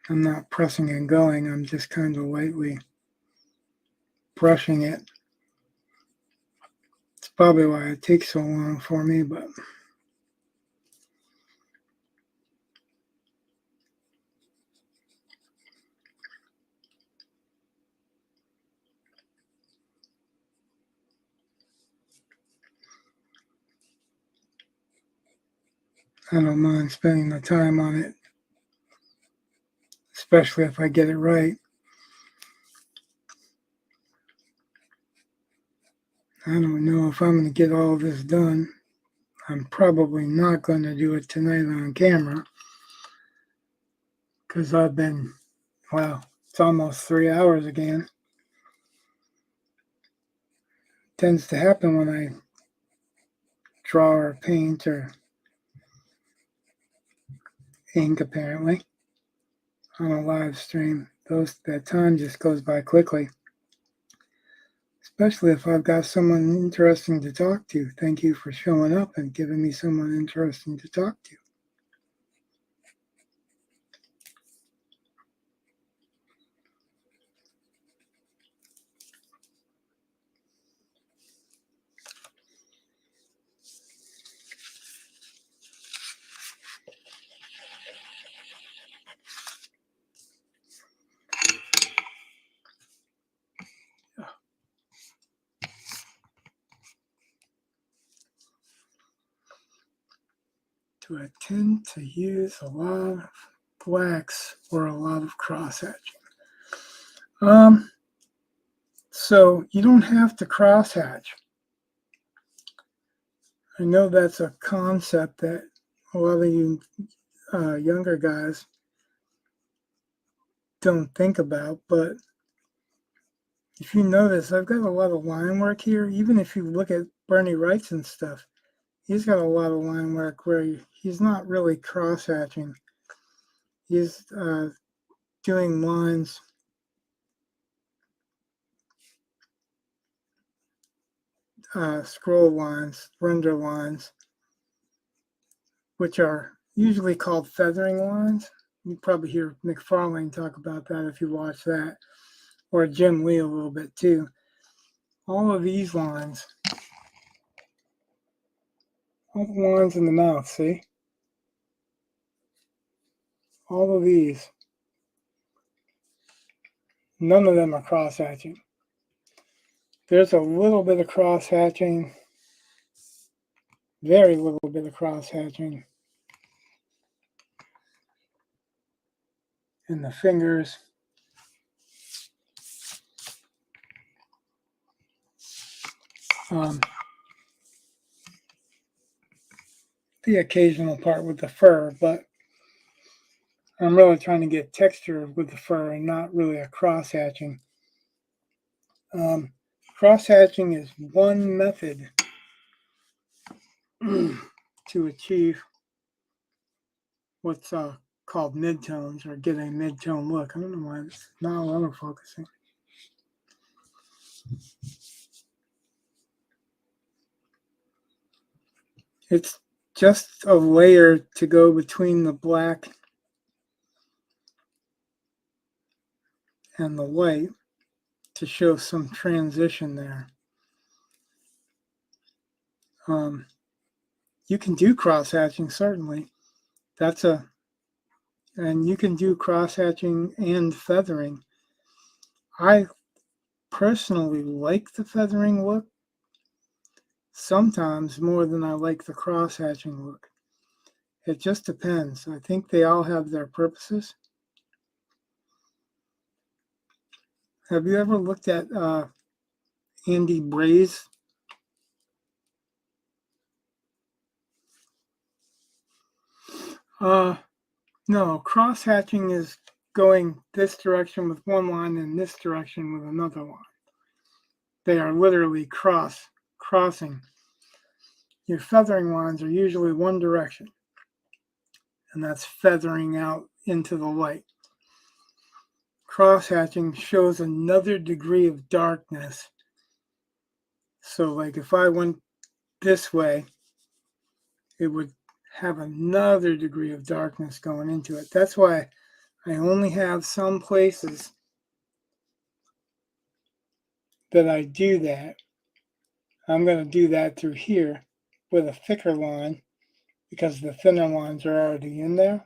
Speaker 1: I'm not pressing and going, I'm just kind of lightly brushing it. It's probably why it takes so long for me, but I don't mind spending the time on it, especially if I get it right. I don't know if I'm going to get all of this done. I'm probably not going to do it tonight on camera because I've been, wow, it's almost 3 hours again. It tends to happen when I draw or paint or ink, apparently, on a live stream. That time just goes by quickly, especially if I've got someone interesting to talk to. Thank you for showing up and giving me someone interesting to talk to. Do I tend to use a lot of blacks or a lot of crosshatching? So you don't have to crosshatch. I know that's a concept that a lot of you younger guys don't think about, but if you notice, I've got a lot of line work here. Even if you look at Bernie Wrightson's stuff, he's got a lot of line work where he's not really cross-hatching. He's doing lines scroll lines, render lines, which are usually called feathering lines. You probably hear McFarlane talk about that if you watch that, or Jim Lee a little bit too. All of these lines, all the lines in the mouth, see? All of these, none of them are cross-hatching. There's a little bit of cross-hatching, very little bit of cross-hatching in the fingers. The occasional part with the fur, but I'm really trying to get texture with the fur and not really a cross-hatching. Cross-hatching is one method to achieve what's called midtones or get a mid-tone look. I don't know why it's not autofocusing. It's just a layer to go between the black and the white to show some transition there. You can do cross-hatching, certainly. And you can do cross-hatching and feathering. I personally like the feathering look sometimes more than I like the cross-hatching look. It just depends. I think they all have their purposes. Have you ever looked at Andy Bray's? No, cross-hatching is going this direction with one line and this direction with another line. They are literally crossing. Your feathering lines are usually one direction, and that's feathering out into the light. Cross-hatching shows another degree of darkness. So like if I went this way, it would have another degree of darkness going into it. That's why I only have some places that I do that. I'm going to do that through here with a thicker line because the thinner lines are already in there.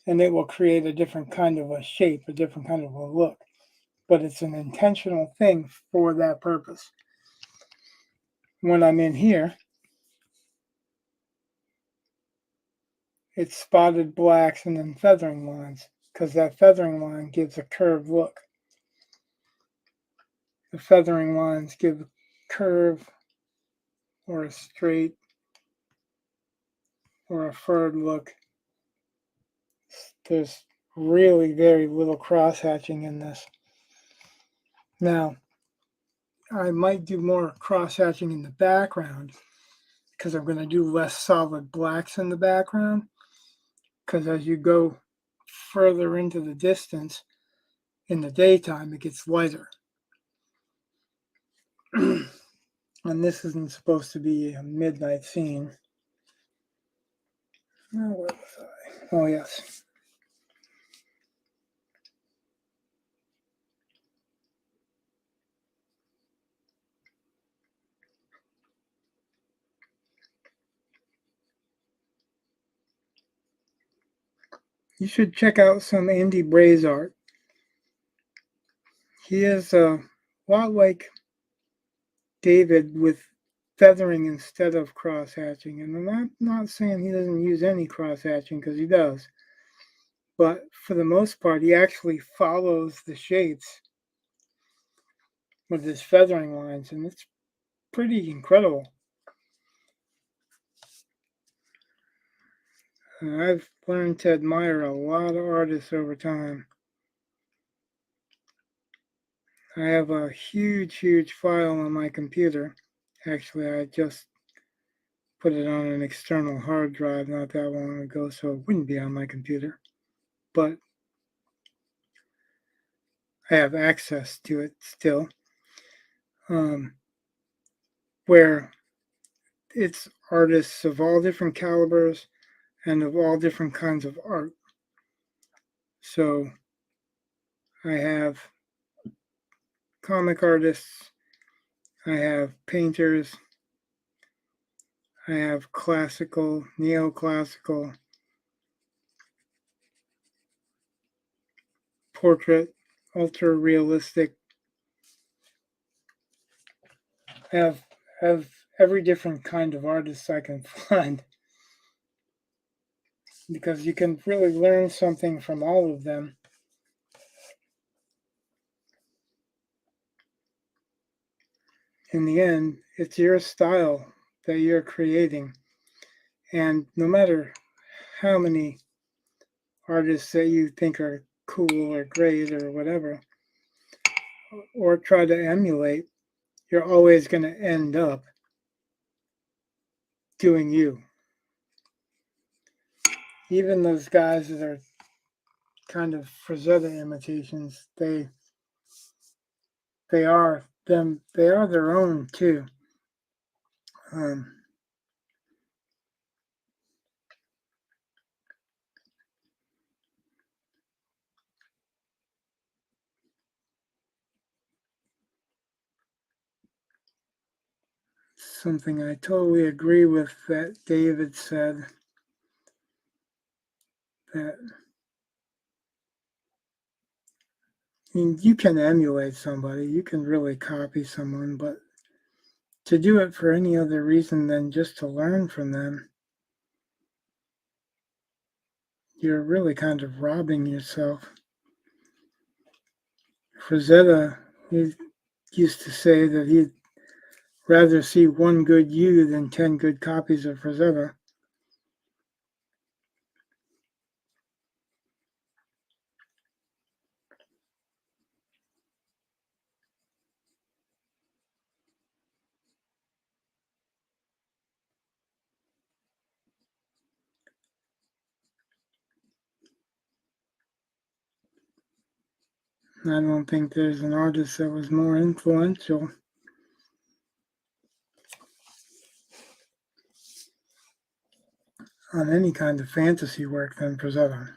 Speaker 1: And it will create a different kind of a shape, a different kind of a look. But it's an intentional thing for that purpose. When I'm in here, it's spotted blacks and then feathering lines because that feathering line gives a curved look. The feathering lines give a curve or a straight or a furred look. There's really very little cross-hatching in this. Now, I might do more cross-hatching in the background because I'm going to do less solid blacks in the background because as you go further into the distance in the daytime, it gets lighter. And this isn't supposed to be a midnight scene. Now, where was I? Oh, yes. You should check out some Andy Bray's art. He is a lot like David with feathering instead of cross hatching. And I'm not saying he doesn't use any cross hatching, because he does. But for the most part, he actually follows the shapes with his feathering lines, and it's pretty incredible. And I've learned to admire a lot of artists over time. I have a huge file on my computer. Actually, I just put it on an external hard drive not that long ago, so it wouldn't be on my computer. But I have access to it still, where it's artists of all different calibers and of all different kinds of art. So I have comic artists, I have painters, I have classical, neoclassical, portrait, ultra realistic. I have every different kind of artist I can find, because you can really learn something from all of them. In the end, it's your style that you're creating. And no matter how many artists that you think are cool or great or whatever, or try to emulate, you're always going to end up doing you. Even those guys that are kind of Frazetta imitations, they are them. They are their own too. Um, Something I totally agree with that David said, that I mean, you can emulate somebody, you can really copy someone, but to do it for any other reason than just to learn from them, you're really kind of robbing yourself. Frazetta, he used to say that he'd rather see one good you than 10 good copies of Frazetta. I don't think there's an artist that was more influential on any kind of fantasy work than Frazetta.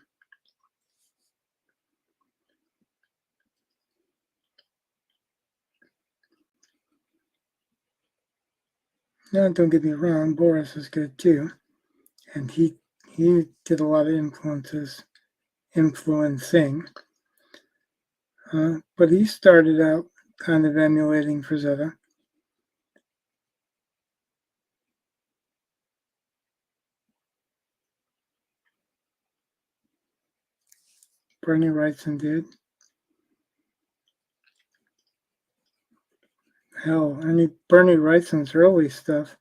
Speaker 1: Now, don't get me wrong, Boris is good too, and he did a lot of influencing, but he started out kind of emulating Frazetta. Bernie Wrightson did. Hell, Bernie Wrightson's early stuff,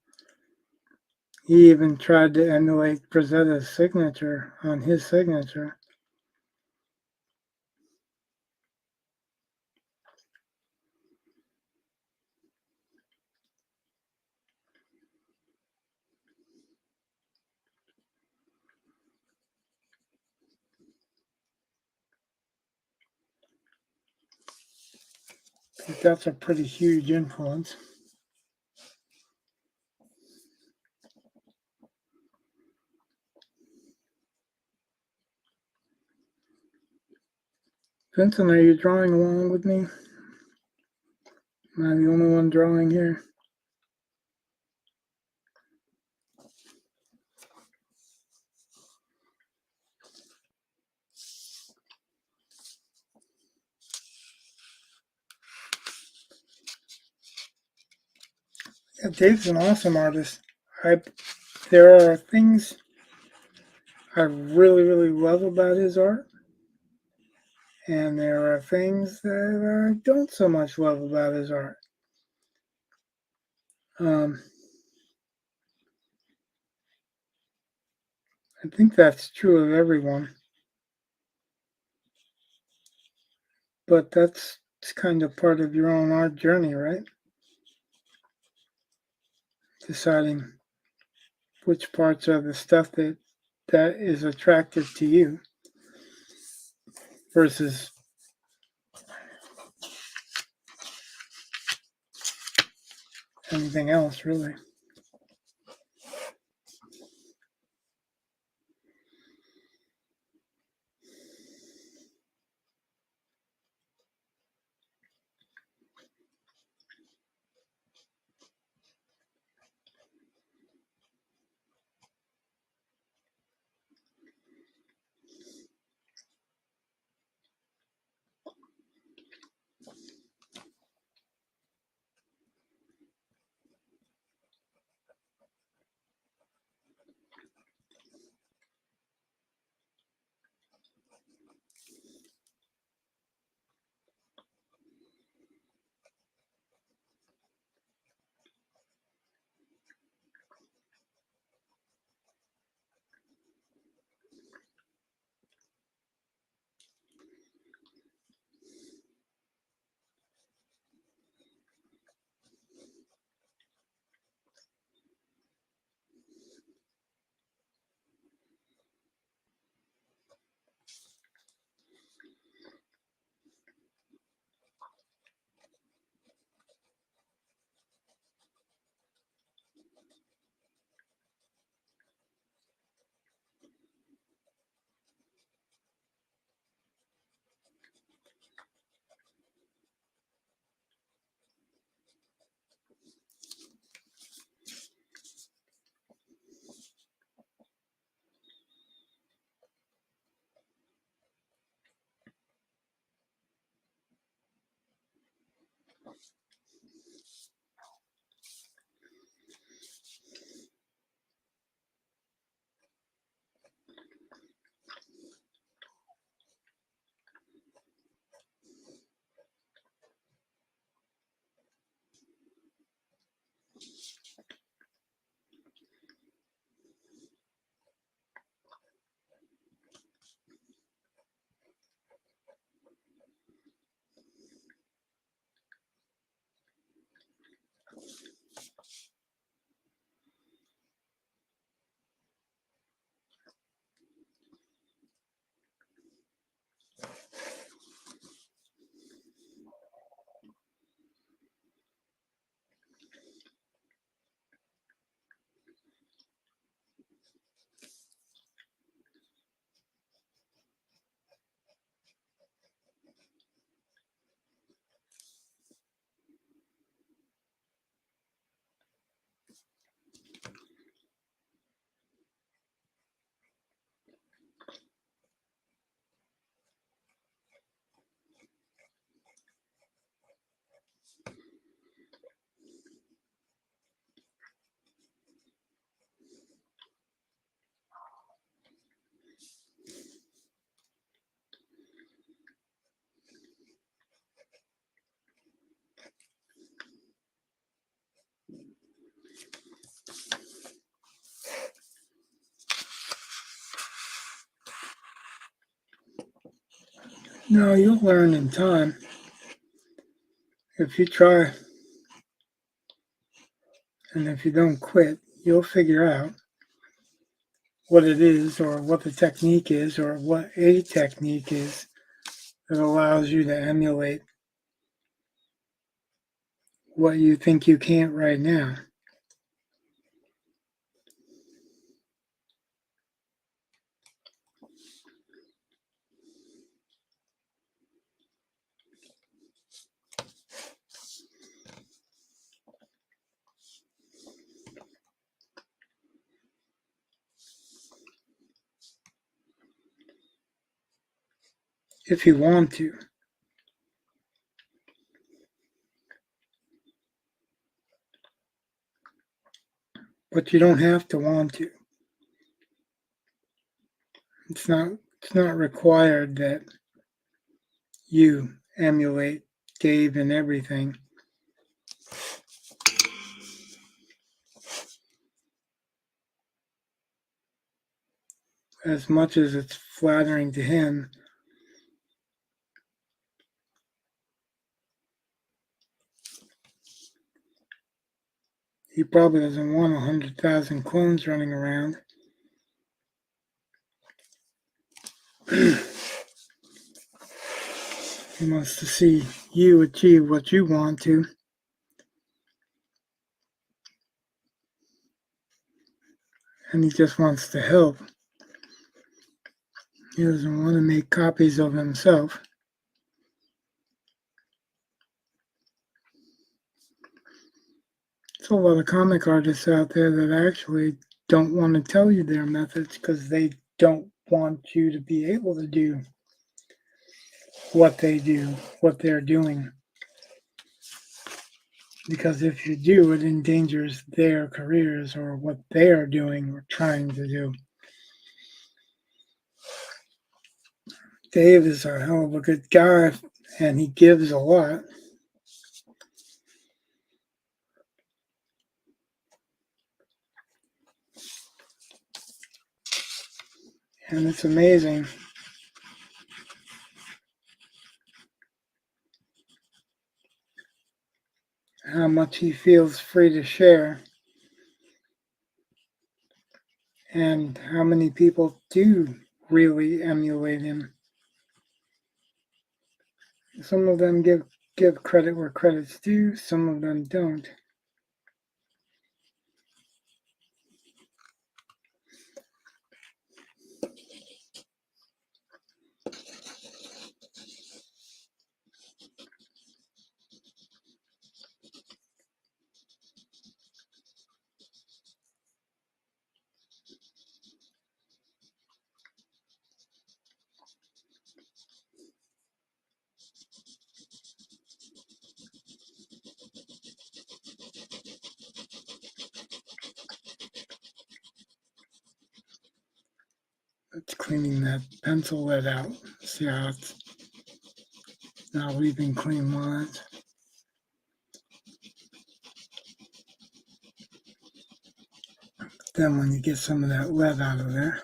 Speaker 1: he even tried to emulate Frazetta's signature on his signature. That's a pretty huge influence. Vincent, are you drawing along with me? Am I the only one drawing here? Yeah, Dave's an awesome artist. I There are things I really, really love about his art, and there are things that I don't so much love about his art. Um, I think that's true of everyone, but that's it's kind of part of your own art journey, right? Deciding which parts are the stuff that is attractive to you versus anything else, really. No, you'll learn in time. If you try and if you don't quit, you'll figure out what it is or what the technique is or what a technique is that allows you to emulate what you think you can't right now. If you want to. but you don't have to want to. It's not it's not required that you emulate Dave in everything. As much as it's flattering to him, he probably doesn't want 100,000 clones running around. He wants to see you achieve what you want to. And he just wants to help. He doesn't want to make copies of himself. There's a lot of comic artists out there that actually don't want to tell you their methods because they don't want you to be able to do what they do, what they're doing. Because if you do, it endangers their careers or what they are doing or trying to do. Dave is a hell of a good guy, and he gives a lot. And it's amazing how much he feels free to share and how many people do really emulate him. Some of them give credit where credit's due, some of them don't. It's cleaning that pencil lead out. See how it's not leaving clean lines. Then when you get some of that lead out of there,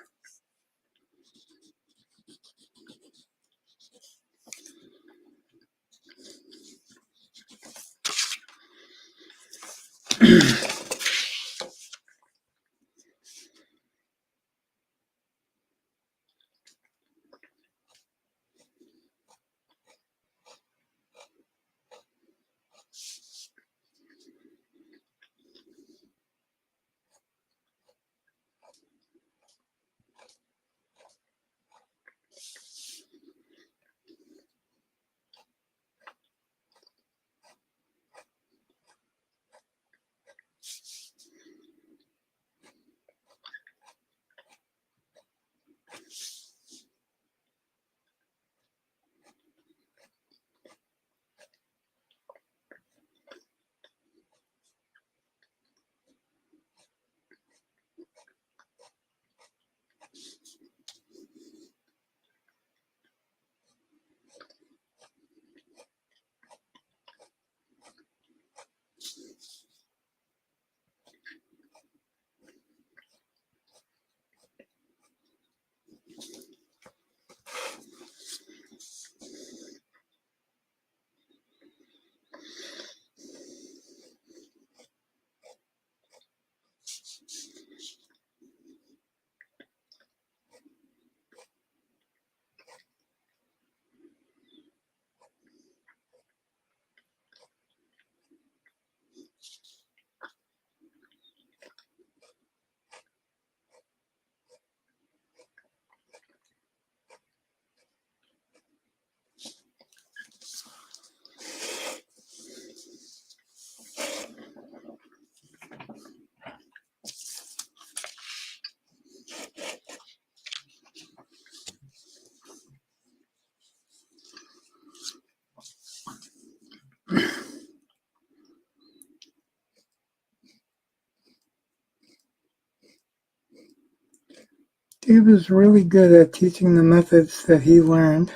Speaker 1: Dave was really good at teaching the methods that he learned,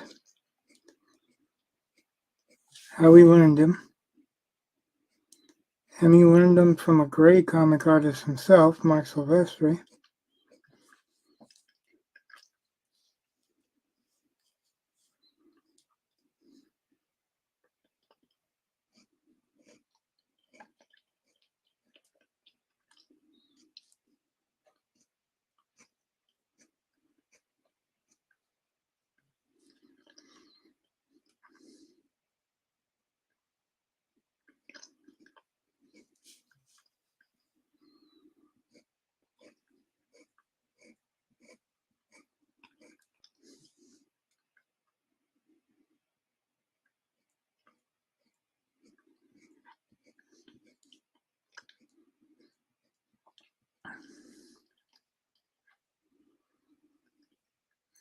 Speaker 1: how he learned them. And he learned them from a great comic artist himself, Mark Silvestri.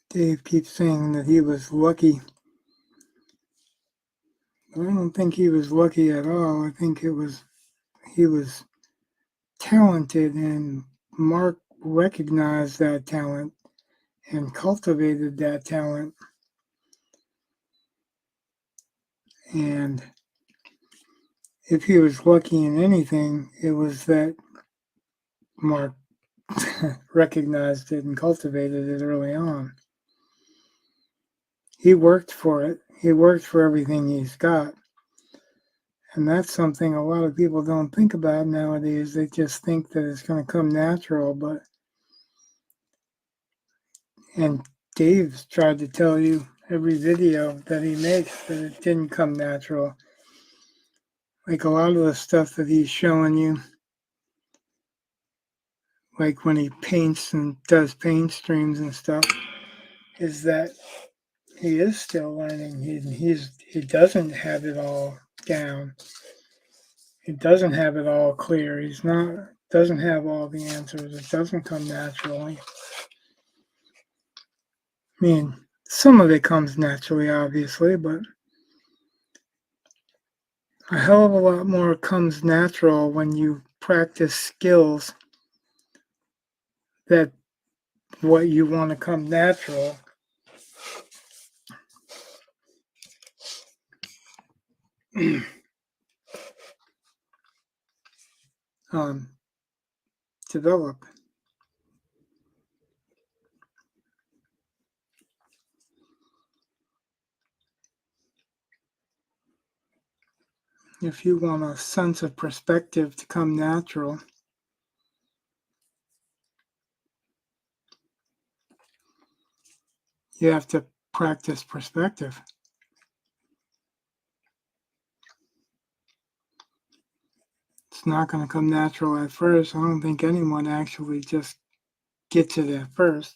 Speaker 1: Dave keeps saying that he was lucky. But I don't think he was lucky at all. I think he was talented, and Mark recognized that talent and cultivated that talent. And if he was lucky in anything, it was that Mark recognized it and cultivated it early on. He worked for it. He worked for everything he's got. And that's something a lot of people don't think about nowadays. They just think that it's going to come natural. And Dave's tried to tell you every video that he makes that it didn't come natural. Like a lot of the stuff that he's showing you, like when he paints and does paint streams and stuff, is that he is still learning. He doesn't have it all down. He doesn't have it all clear. Doesn't have all the answers. It doesn't come naturally. I mean, some of it comes naturally, obviously, but a hell of a lot more comes natural when you practice skills that what you want to come natural. Develop. If you want a sense of perspective to come natural, you have to practice perspective. It's not going to come natural at first. I don't think anyone actually just gets it at first.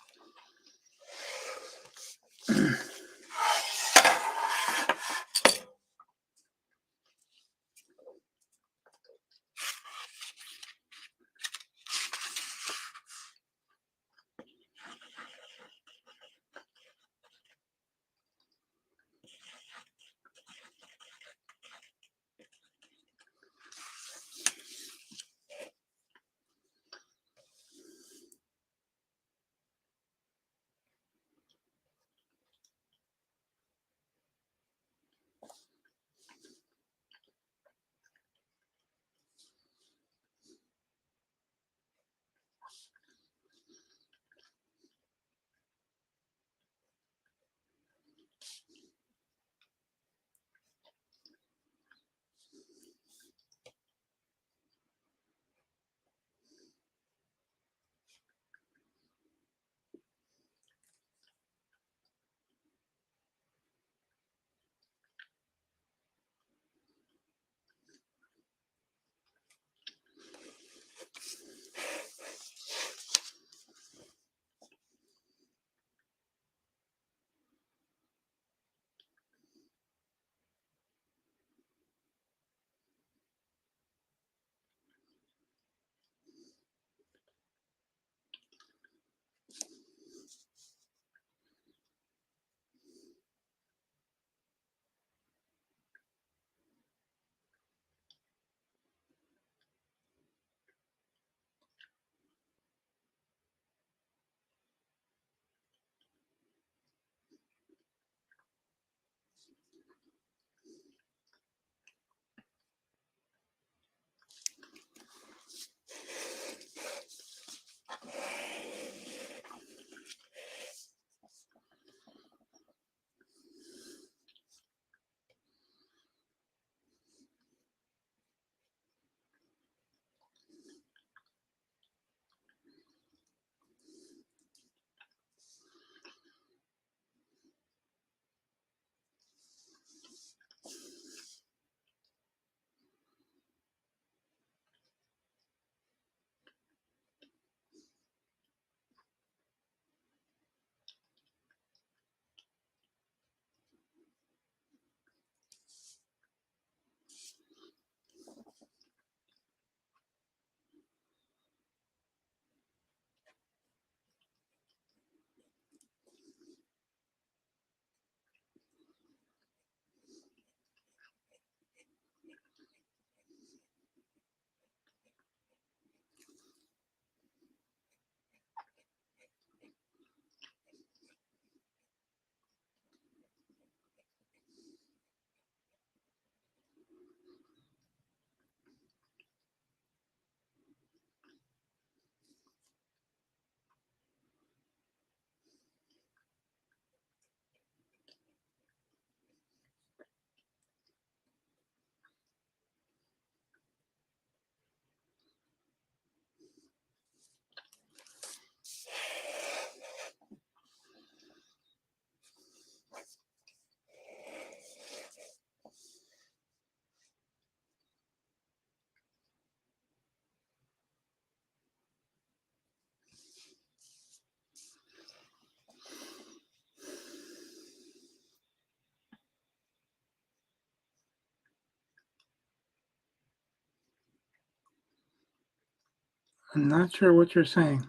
Speaker 1: I'm not sure what you're saying.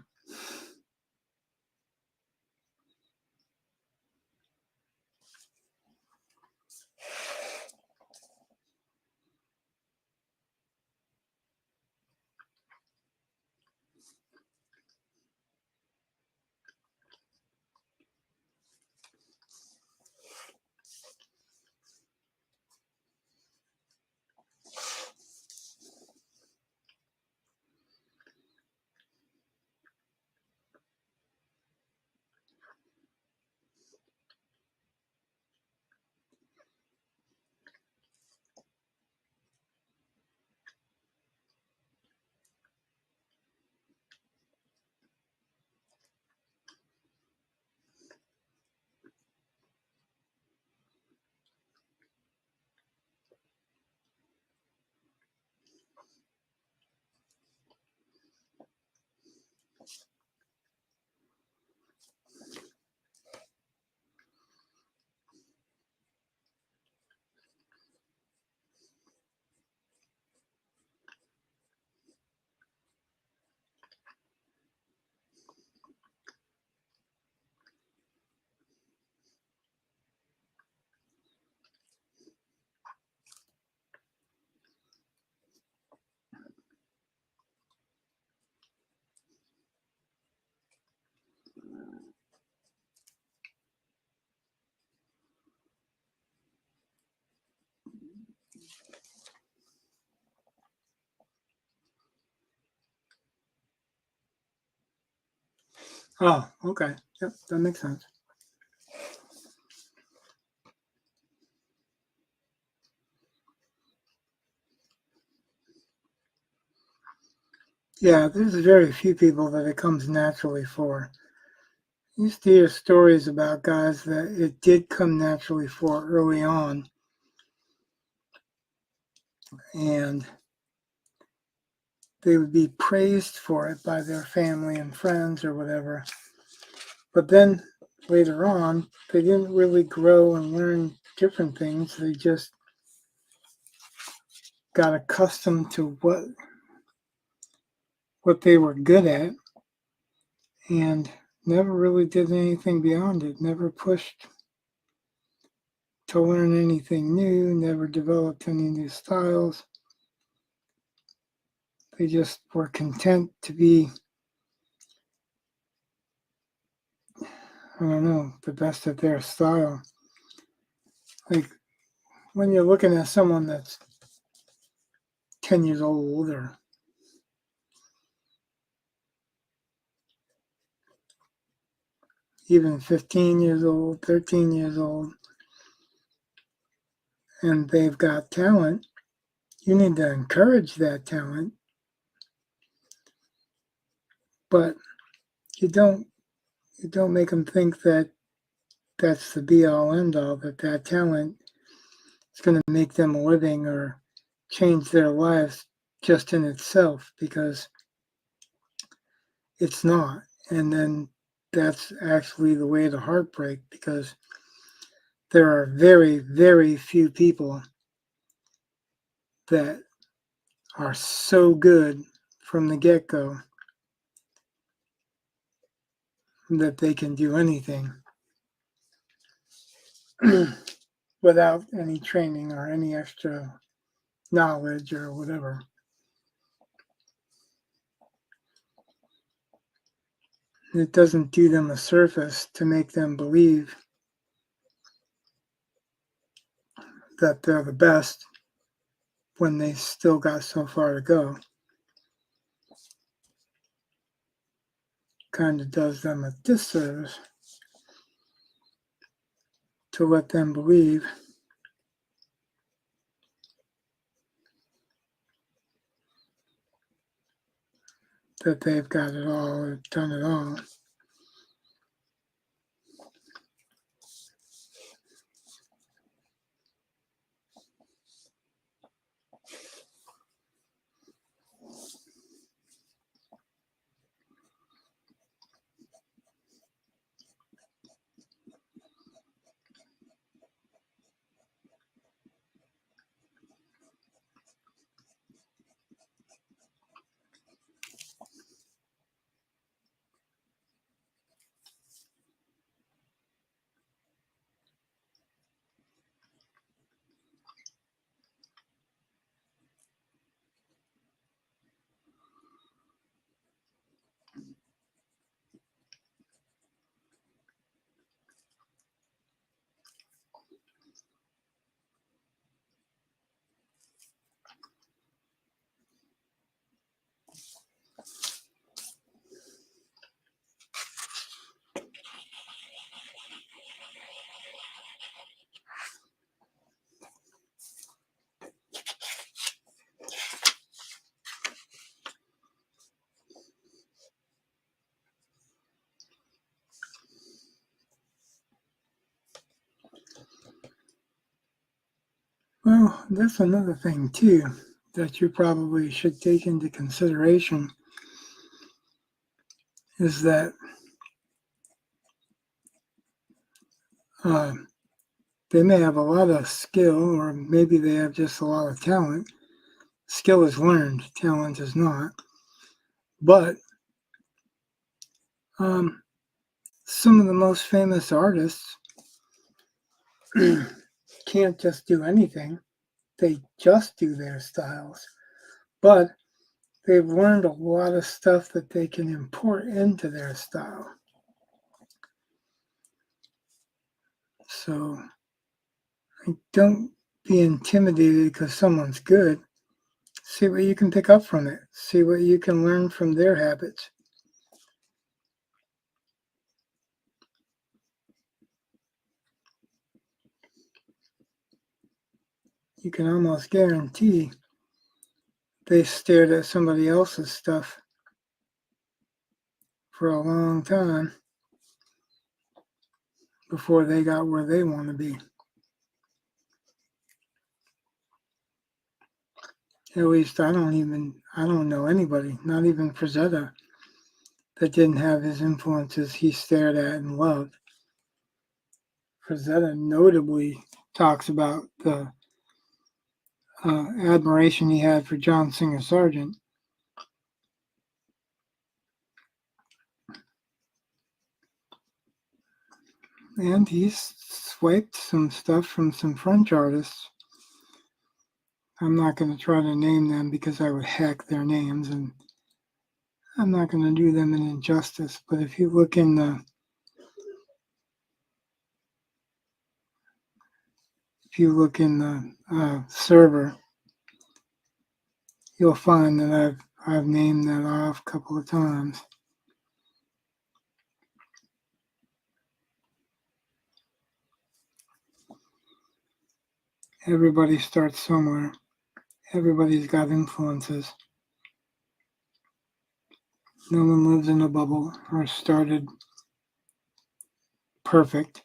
Speaker 1: Oh, okay. Yep, that makes sense. Yeah, there's very few people that it comes naturally for. I used to hear stories about guys that it did come naturally for early on, and they would be praised for it by their family and friends or whatever. But then later on, they didn't really grow and learn different things. They just got accustomed to what they were good at and never really did anything beyond it, never pushed to learn anything new, never developed any new styles. They just were content to be, I don't know, the best at their style. Like when you're looking at someone that's 10 years old or even 15 years old, 13 years old, and they've got talent, you need to encourage that talent, but you don't make them think that that's the be all end all, that talent is going to make them a living or change their lives just in itself, because it's not. And then that's actually the way to heartbreak, because there are very, very few people that are so good from the get go that they can do anything without any training or any extra knowledge or whatever. It doesn't do them a service to make them believe that they're the best when they still got so far to go. Kind of does them a disservice to let them believe that they've got it all or done it all. That's another thing, too, that you probably should take into consideration is that uh, they may have a lot of skill, or maybe they have just a lot of talent. Skill is learned, talent is not. But some of the most famous artists can't just do anything, they just do their styles. But they've learned a lot of stuff that they can import into their style. So don't be intimidated because someone's good. See what you can pick up from it. See what you can learn from their habits. You can almost guarantee they stared at somebody else's stuff for a long time before they got where they want to be. At least I don't know anybody, not even Frazetta, that didn't have his influences he stared at and loved. Frazetta notably talks about the admiration he had for John Singer Sargent. And he's swiped some stuff from some French artists. I'm not going to try to name them because I would hack their names, and I'm not going to do them an injustice. But if you look in the server, you'll find that I've named that off a couple of times. Everybody starts somewhere. Everybody's got influences. No one lives in a bubble or started perfect.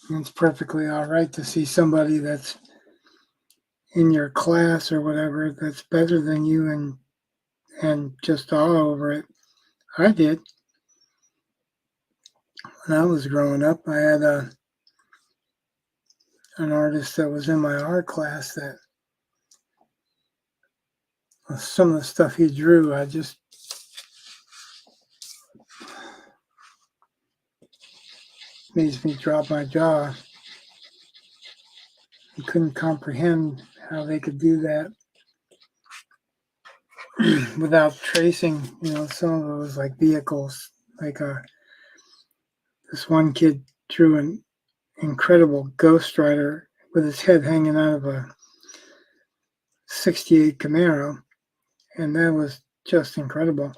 Speaker 1: And it's perfectly all right to see somebody that's in your class or whatever that's better than you and just all over it. I did. When I was growing up, I had an artist that was in my art class that some of the stuff he drew, I just makes me drop my jaw. I couldn't comprehend how they could do that without tracing. Some of it was like vehicles. Like this one kid drew an incredible Ghost Rider with his head hanging out of a 68 Camaro, and that was just incredible.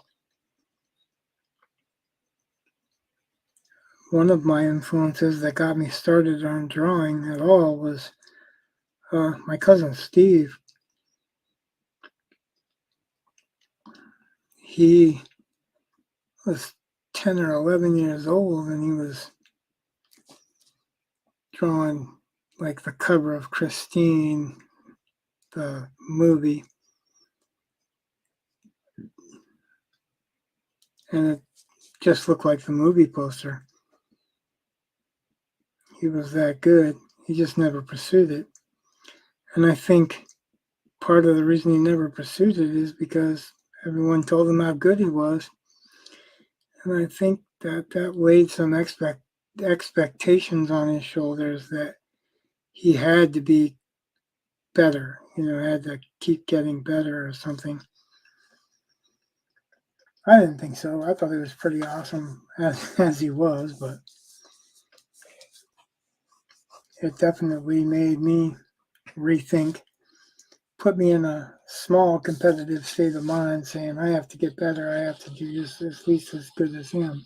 Speaker 1: One of my influences that got me started on drawing at all was my cousin Steve. He was 10 or 11 years old, and he was drawing like the cover of Christine, the movie. And it just looked like the movie poster. He was that good. He just never pursued it. And I think part of the reason he never pursued it is because everyone told him how good he was. And I think that laid some expectations on his shoulders that he had to be better, had to keep getting better or something. I didn't think so. I thought he was pretty awesome as he was, but it definitely made me rethink, put me in a small competitive state of mind saying, I have to get better. I have to do this at least as good as him.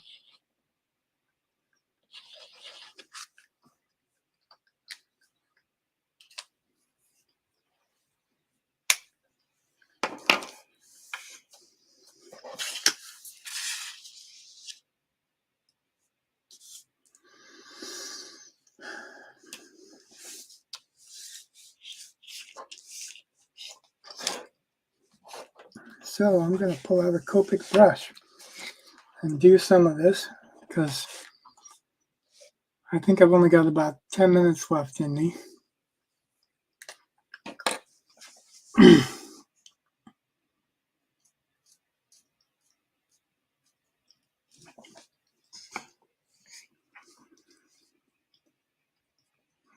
Speaker 1: So I'm going to pull out a Copic brush and do some of this because I think I've only got about 10 minutes left in me.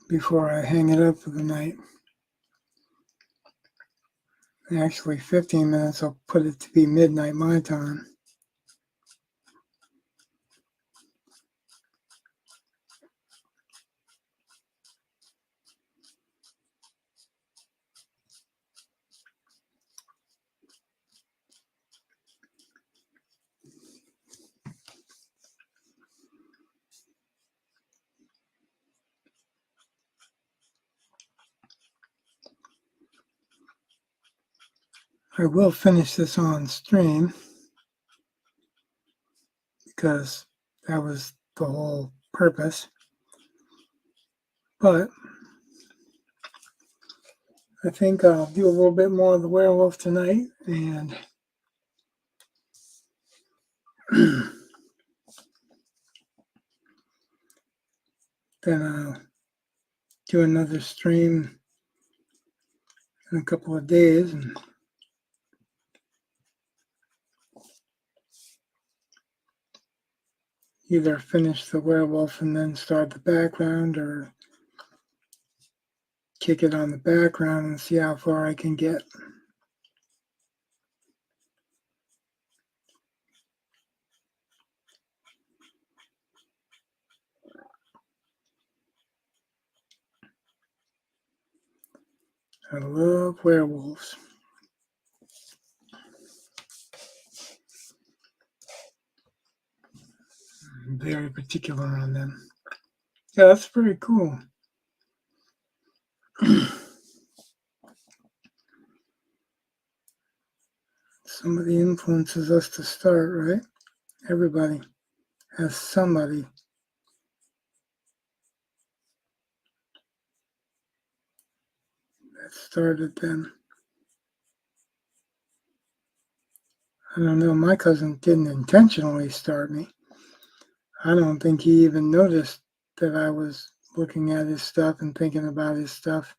Speaker 1: Before I hang it up for the night. Actually, 15 minutes, I'll put it to be midnight my time. I will finish this on stream because that was the whole purpose. But I think I'll do a little bit more of the werewolf tonight and then I'll do another stream in a couple of days and either finish the werewolf and then start the background or kick it on the background and see how far I can get. I love werewolves. I'm very particular on them. Yeah, that's pretty cool. Somebody influences us to start, right? Everybody has somebody that started them. I don't know, my cousin didn't intentionally start me. I don't think he even noticed that I was looking at his stuff and thinking about his stuff.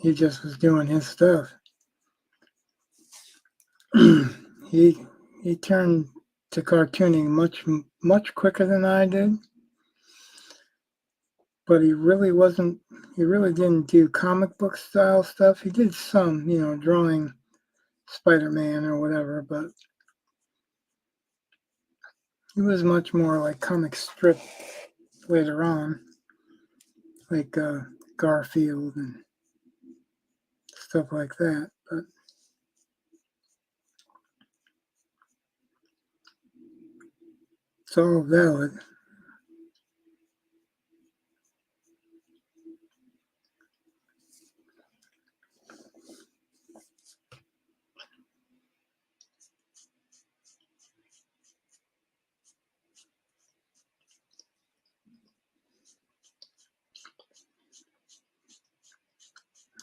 Speaker 1: He just was doing his stuff. he turned to cartooning much quicker than I did. But he really didn't do comic book style stuff. He did some, drawing Spider-Man or whatever, but he was much more like comic strip later on, like Garfield and stuff like that. But it's all valid.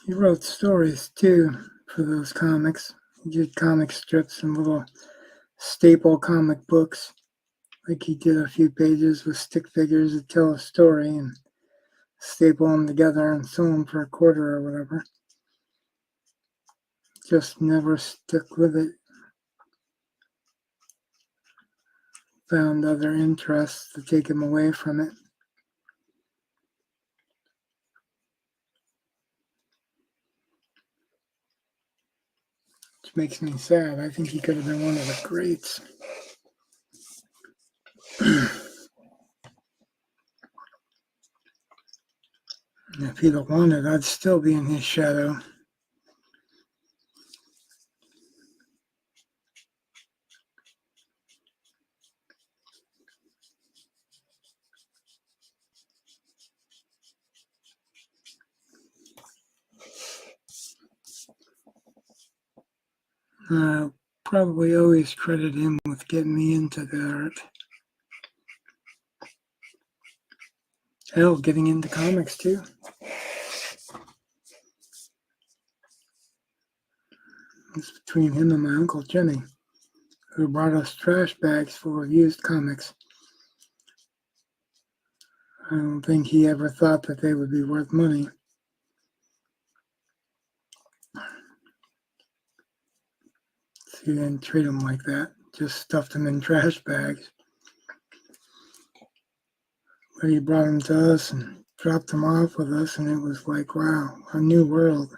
Speaker 1: He wrote stories too for those comics. He did comic strips and little staple comic books. Like he did a few pages with stick figures that tell a story and staple them together and sell them for $0.25 or whatever. Just never stuck with it. Found other interests to take him away from it. Which makes me sad. I think he could have been one of the greats. If he'd have wanted, I'd still be in his shadow. I'll probably always credit him with getting me into the art. Hell, getting into comics too. It's between him and my Uncle Jimmy, who brought us trash bags full of used comics. I don't think he ever thought that they would be worth money. So he didn't treat them like that, just stuffed them in trash bags. But he brought them to us and dropped them off with us, and it was like, wow, a new world.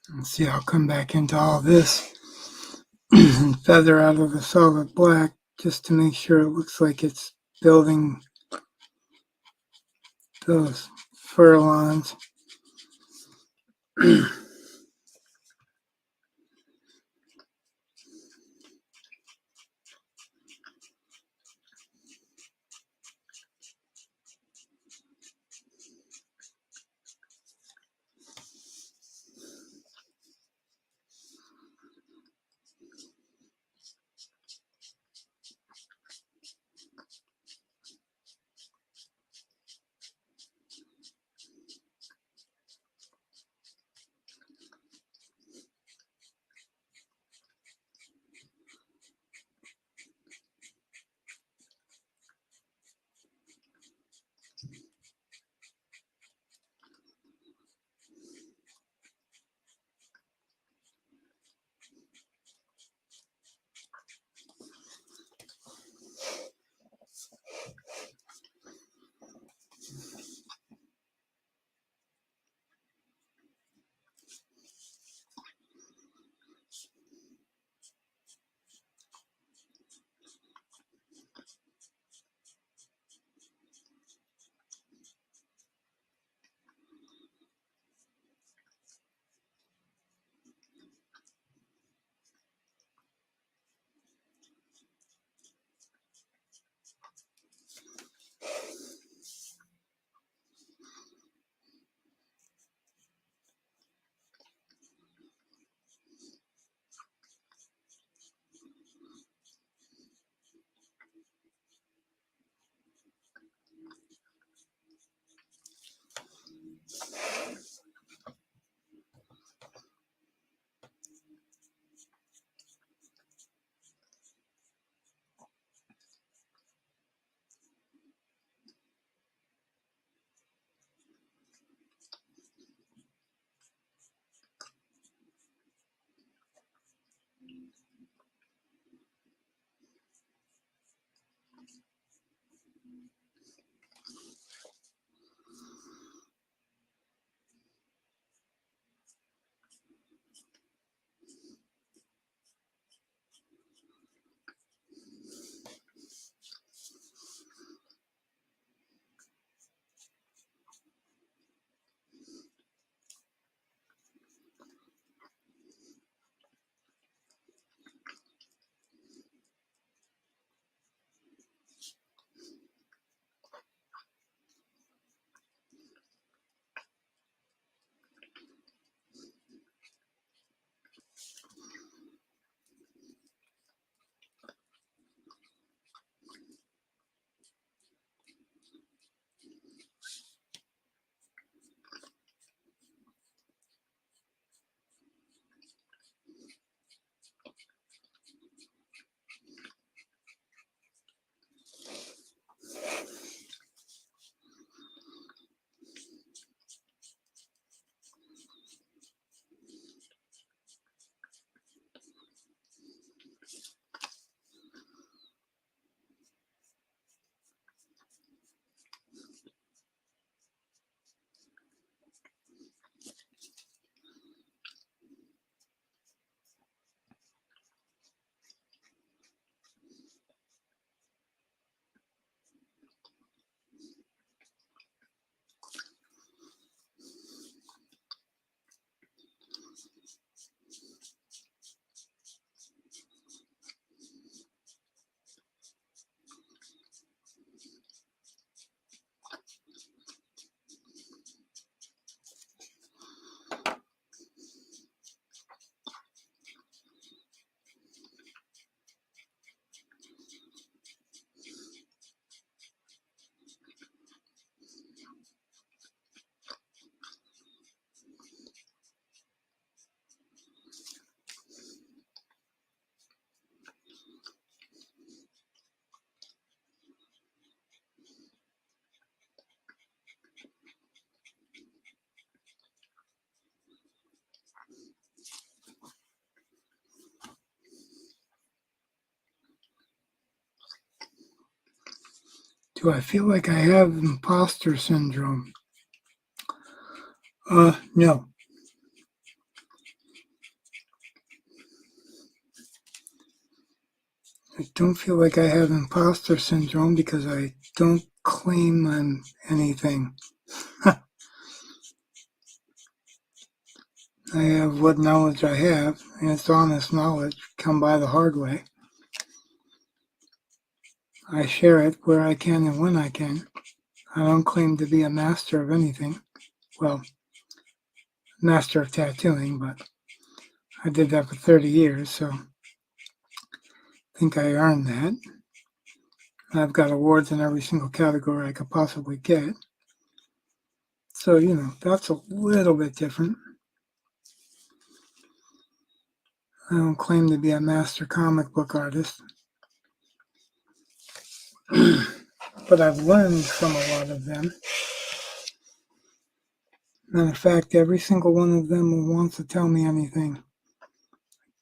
Speaker 1: And see, I'll come back into all this and feather out of the solid black just to make sure it looks like it's building those furlongs. Do I feel like I have imposter syndrome? No. I don't feel like I have imposter syndrome because I don't claim I'm anything. I have what knowledge I have, and it's honest knowledge, come by the hard way. I share it where I can and when I can. I don't claim to be a master of anything. Well, master of tattooing, but I did that for 30 years, so I think I earned that. I've got awards in every single category I could possibly get. So, that's a little bit different. I don't claim to be a master comic book artist. But I've learned from a lot of them. Matter of fact, every single one of them wants to tell me anything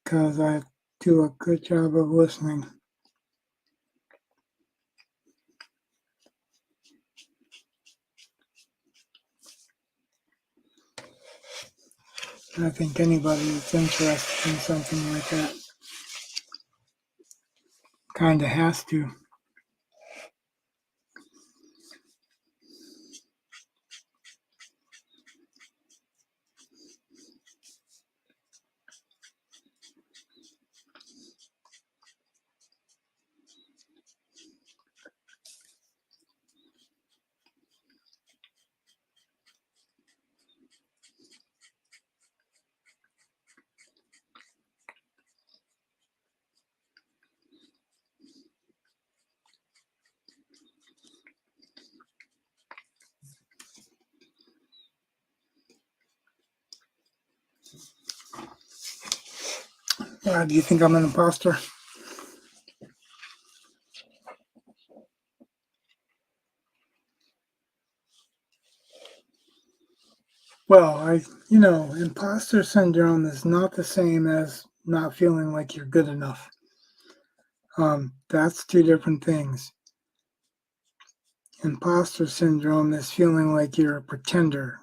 Speaker 1: because I do a good job of listening. I think anybody that's interested in something like that kind of has to. Do you think I'm an imposter? Well, imposter syndrome is not the same as not feeling like you're good enough. That's two different things. Imposter syndrome is feeling like you're a pretender,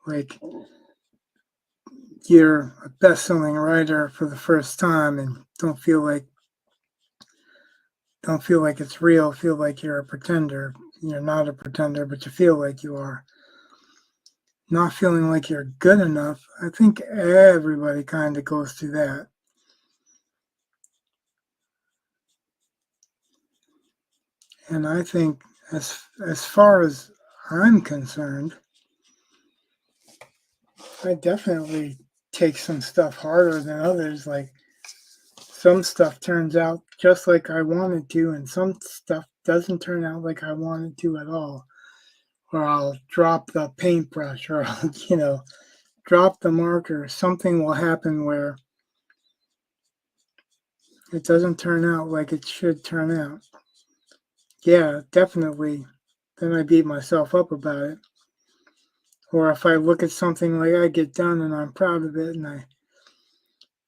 Speaker 1: like you're a best-selling writer for the first time and don't feel like it's real, feel like you're a pretender. You're not a pretender, but you feel like you are. Not feeling like you're good enough. I think everybody kind of goes through that. And I think as far as I'm concerned, I definitely take some stuff harder than others. Like some stuff turns out just like I wanted to, and some stuff doesn't turn out like I wanted to at all. Or I'll drop the paintbrush, or I'll, drop the marker. Something will happen where it doesn't turn out like it should turn out. Yeah, definitely. Then I beat myself up about it. Or if I look at something like I get done and I'm proud of it and I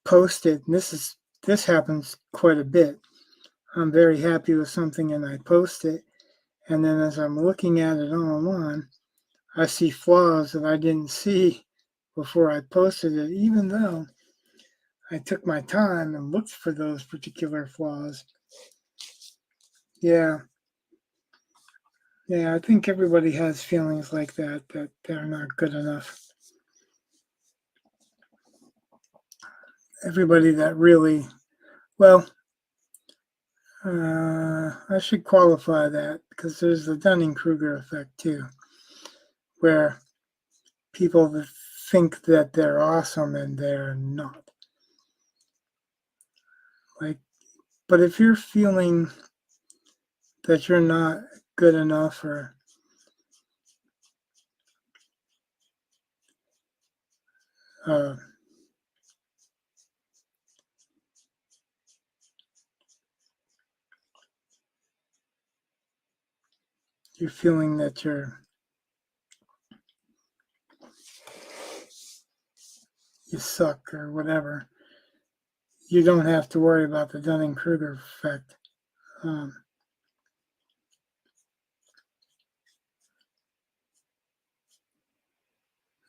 Speaker 1: post it, and this happens quite a bit. I'm very happy with something and I post it, and then as I'm looking at it online, I see flaws that I didn't see before I posted it, even though I took my time and looked for those particular flaws. Yeah, I think everybody has feelings like that they're not good enough. Everybody that really, well, I should qualify that because there's the Dunning-Kruger effect too, where people that think that they're awesome and they're not. But if you're feeling that you're not good enough, or you're feeling that you suck or whatever, you don't have to worry about the Dunning-Kruger effect.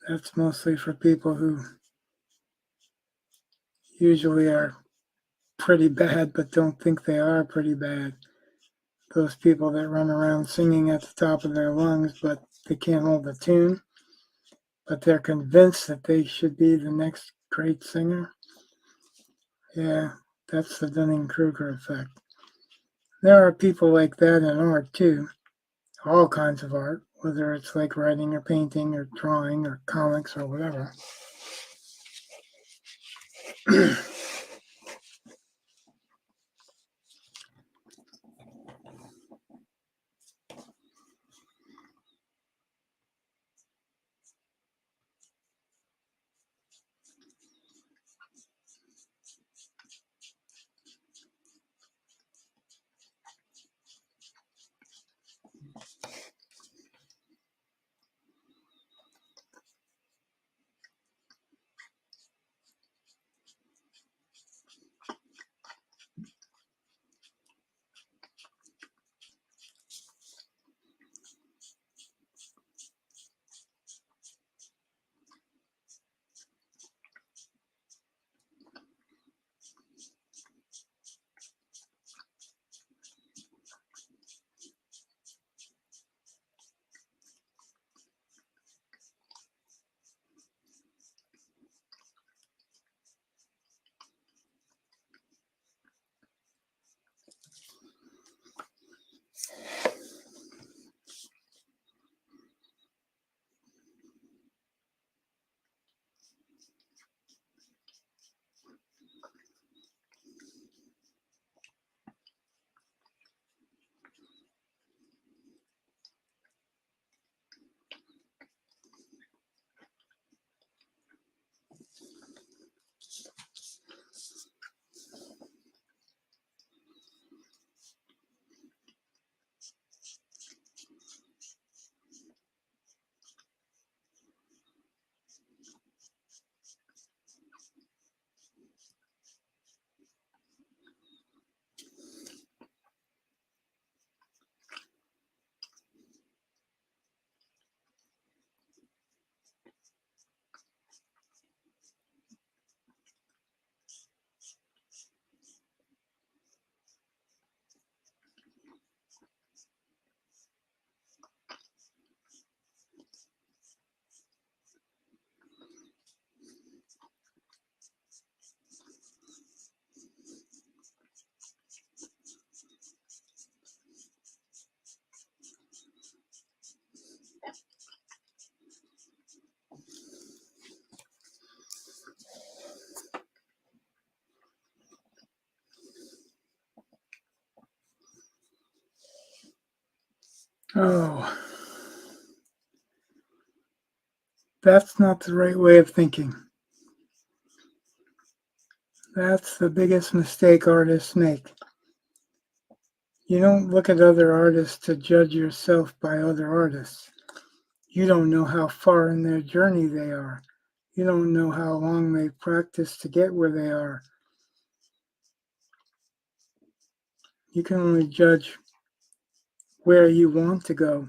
Speaker 1: That's mostly for people who usually are pretty bad but don't think they are pretty bad. Those people that run around singing at the top of their lungs but they can't hold the tune, but they're convinced that they should be the next great singer. Yeah, that's the Dunning-Kruger effect. There are people like that in art too, all kinds of art, whether it's like writing or painting or drawing or comics or whatever. Oh, that's not the right way of thinking. That's the biggest mistake artists make. You don't look at other artists to judge yourself by other artists. You don't know how far in their journey they are. You don't know how long they practiced to get where they are. You can only judge where you want to go,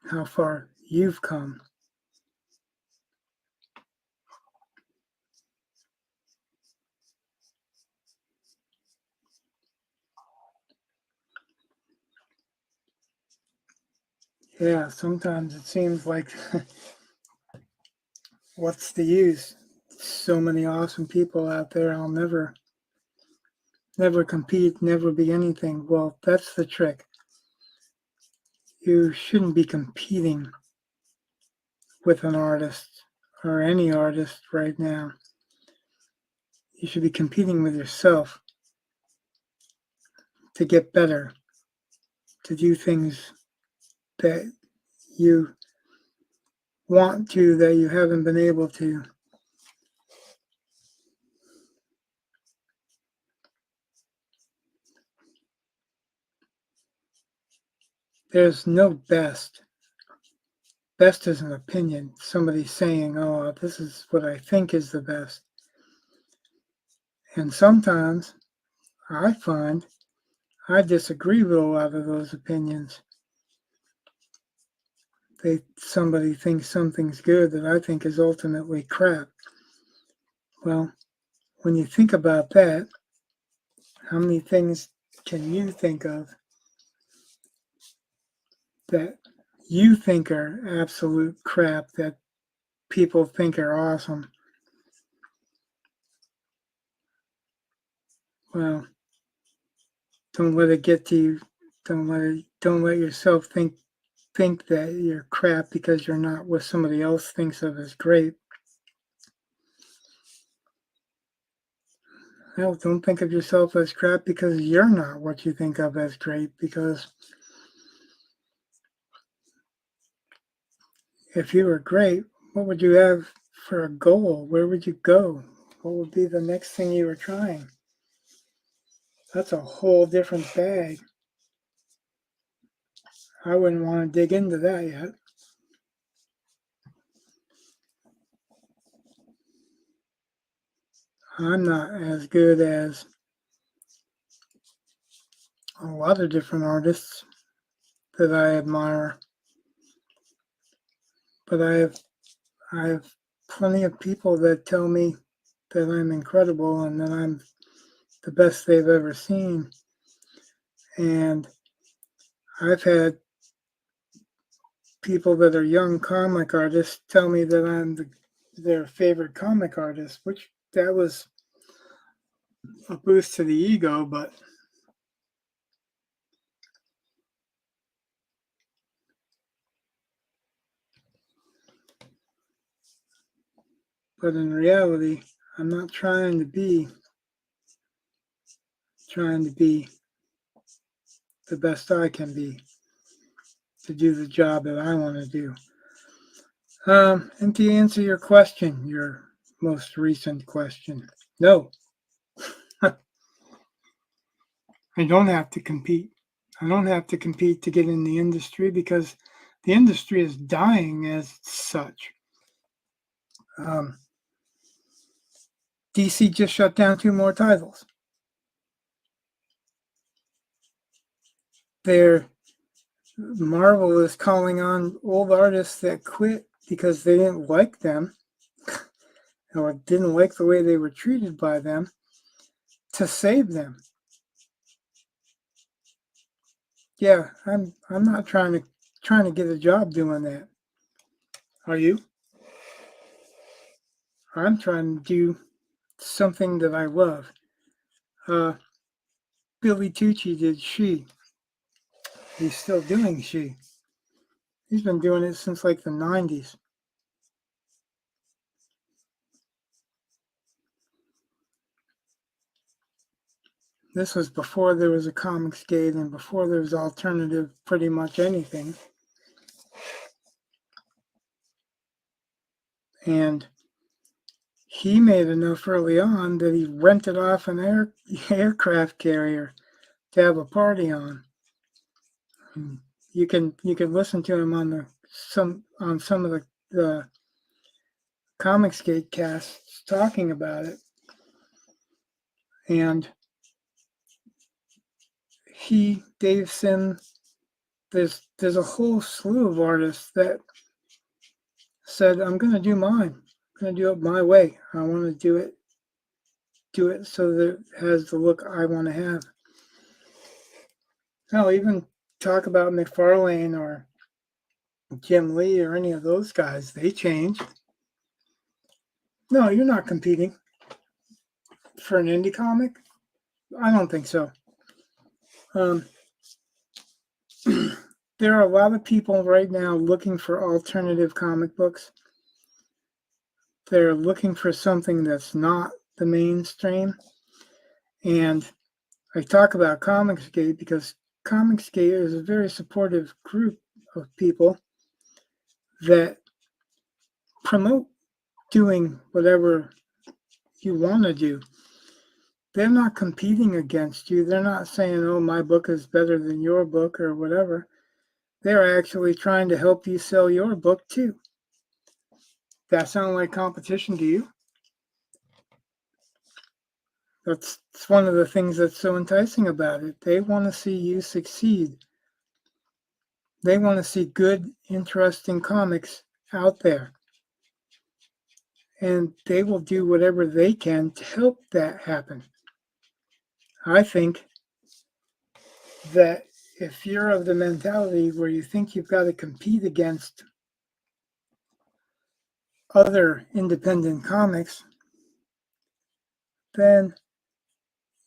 Speaker 1: how far you've come. Yeah, sometimes it seems like what's the use? So many awesome people out there. I'll never compete, never be anything. Well, that's the trick. You shouldn't be competing with an artist or any artist right now. You should be competing with yourself to get better, to do things that you want to that you haven't been able to. There's no best. Best is an opinion. Somebody saying, oh, this is what I think is the best. And sometimes I find I disagree with a lot of those opinions. somebody thinks something's good that I think is ultimately crap. Well, when you think about that, how many things can you think of that you think are absolute crap that people think are awesome? Well, don't let it get to you. Don't let yourself think that you're crap because you're not what somebody else thinks of as great. Hell, don't think of yourself as crap because you're not what you think of as great. Because if you were great, what would you have for a goal? Where would you go? What would be the next thing you were trying? That's a whole different bag. I wouldn't want to dig into that yet. I'm not as good as a lot of different artists that I admire, but I have plenty of people that tell me that I'm incredible and that I'm the best they've ever seen. And I've had people that are young comic artists tell me that I'm their favorite comic artist, which that was a boost to the ego, but in reality, I'm not trying to be the best I can be to do the job that I want to do. And to answer your question, your most recent question, no, I don't have to compete. I don't have to compete to get in the industry because the industry is dying as such. DC just shut down 2 more titles. Marvel is calling on old artists that quit because they didn't like them or didn't like the way they were treated by them to save them. Yeah, I'm not trying to get a job doing that. Are you? I'm trying to do something that I love. Billy Tucci did She. He's still doing She. He's been doing it since like the 90s. This was before there was a Comicsgate and before there was alternative pretty much anything. And he made enough early on that he rented off an aircraft carrier to have a party on. And you can listen to him on some of the Comicsgate casts talking about it. And Dave Sim, there's a whole slew of artists that said, I'm going to do mine. I'm going to do it my way. I want to do it so that it has the look I want to have. I'll even talk about McFarlane or Jim Lee or any of those guys. They changed. No, you're not competing for an indie comic. I don't think so. There are a lot of people right now looking for alternative comic books. They're looking for something that's not the mainstream. And I talk about Comicsgate because Comicsgate is a very supportive group of people that promote doing whatever you want to do. They're not competing against you. They're not saying, oh, my book is better than your book or whatever. They're actually trying to help you sell your book too. That sound like competition to you? That's one of the things that's so enticing about it. They want to see you succeed. They want to see good, interesting comics out there. And they will do whatever they can to help that happen. I think that if you're of the mentality where you think you've got to compete against other independent comics, then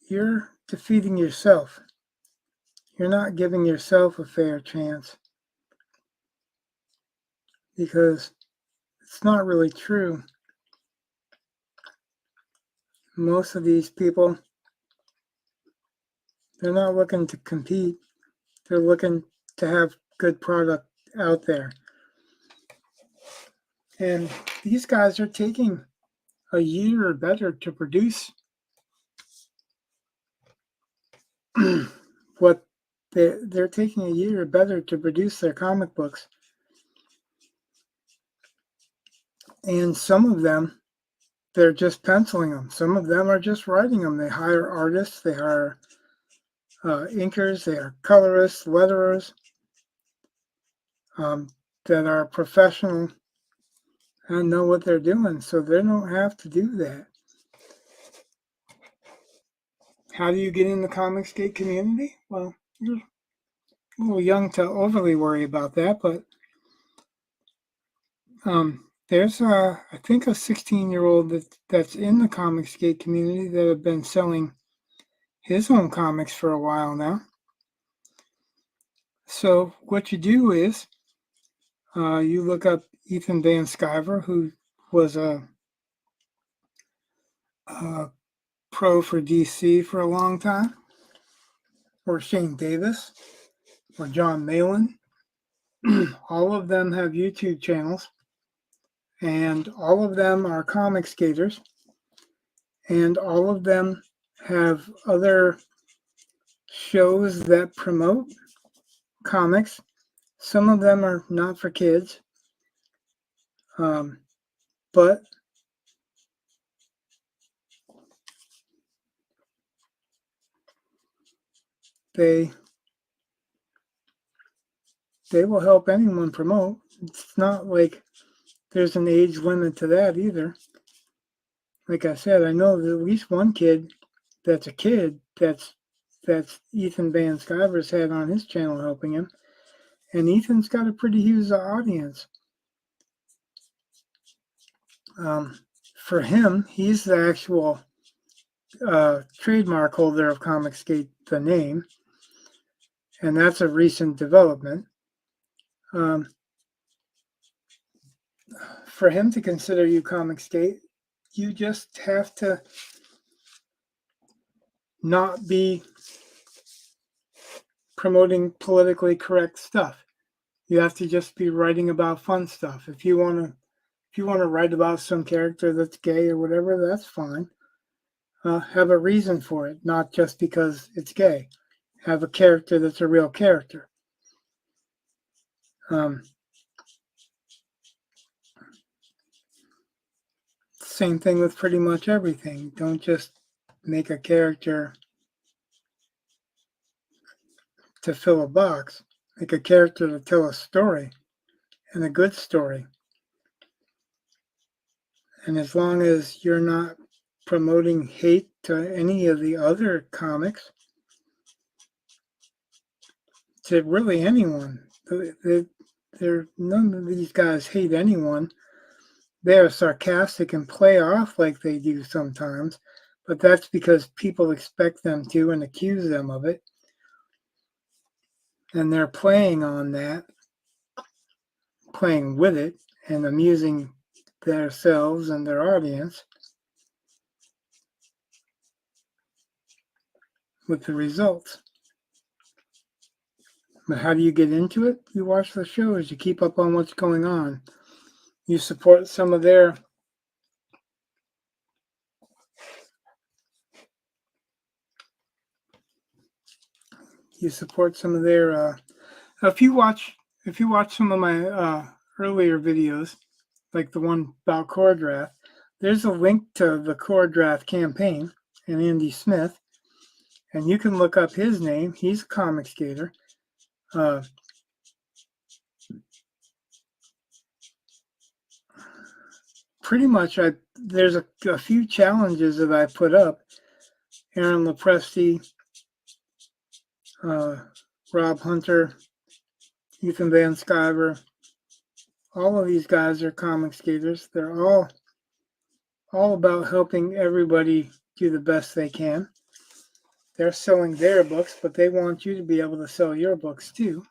Speaker 1: you're defeating yourself. You're not giving yourself a fair chance, because it's not really true. Most of these people, they're not looking to compete. They're looking to have good product out there. And these guys are taking a year or better to produce what they're taking a year or better to produce their comic books. And some of them, they're just penciling them. Some of them are just writing them. They hire artists, they hire inkers, they are colorists, letterers that are professional and know what they're doing, so they don't have to do that. How do you get in the Comicsgate community? Well, you're a little young to overly worry about that, but there's I think a 16-year-old that's in the Comicsgate community that have been selling his own comics for a while now. So what you do is you look up Ethan Van Sciver, who was a pro for DC for a long time, or Shane Davis, or John Malin. All of them have YouTube channels, and all of them are comic skaters, and all of them have other shows that promote comics. Some of them are not for kids, but they will help anyone promote. It's not like there's an age limit to that either. Like I said, I know at least one kid that's a kid that's Ethan Van Sciver's had on his channel helping him, and Ethan's got a pretty huge audience. For him, he's the actual trademark holder of Comicsgate, the name, and that's a recent development. For him to consider you Comicsgate, you just have to not be promoting politically correct stuff. You have to just be writing about fun stuff. If you want to write about some character that's gay or whatever, that's fine. Have a reason for it, not just because it's gay. Have a character that's a real character. Same thing with pretty much everything. Don't just make a character to fill a box. Make a character to tell a story, and a good story. And as long as you're not promoting hate to any of the other comics, to really anyone, none of these guys hate anyone. They are sarcastic and play off like they do sometimes, but that's because people expect them to and accuse them of it. And they're playing on that, playing with it, and amusing themselves and their audience with the results. But how do you get into it? You watch the shows, you keep up on what's going on. You support some of their if you watch some of my earlier videos, like the one about Core Draft, there's a link to the Core Draft campaign and Andy Smith, and you can look up his name. He's a comic skater. pretty much there's a few challenges that I put up. Aaron Lepresti, Rob Hunter, Ethan Van Sciver, all of these guys are comic skaters. They're all about helping everybody do the best they can. They're selling their books, but they want you to be able to sell your books too.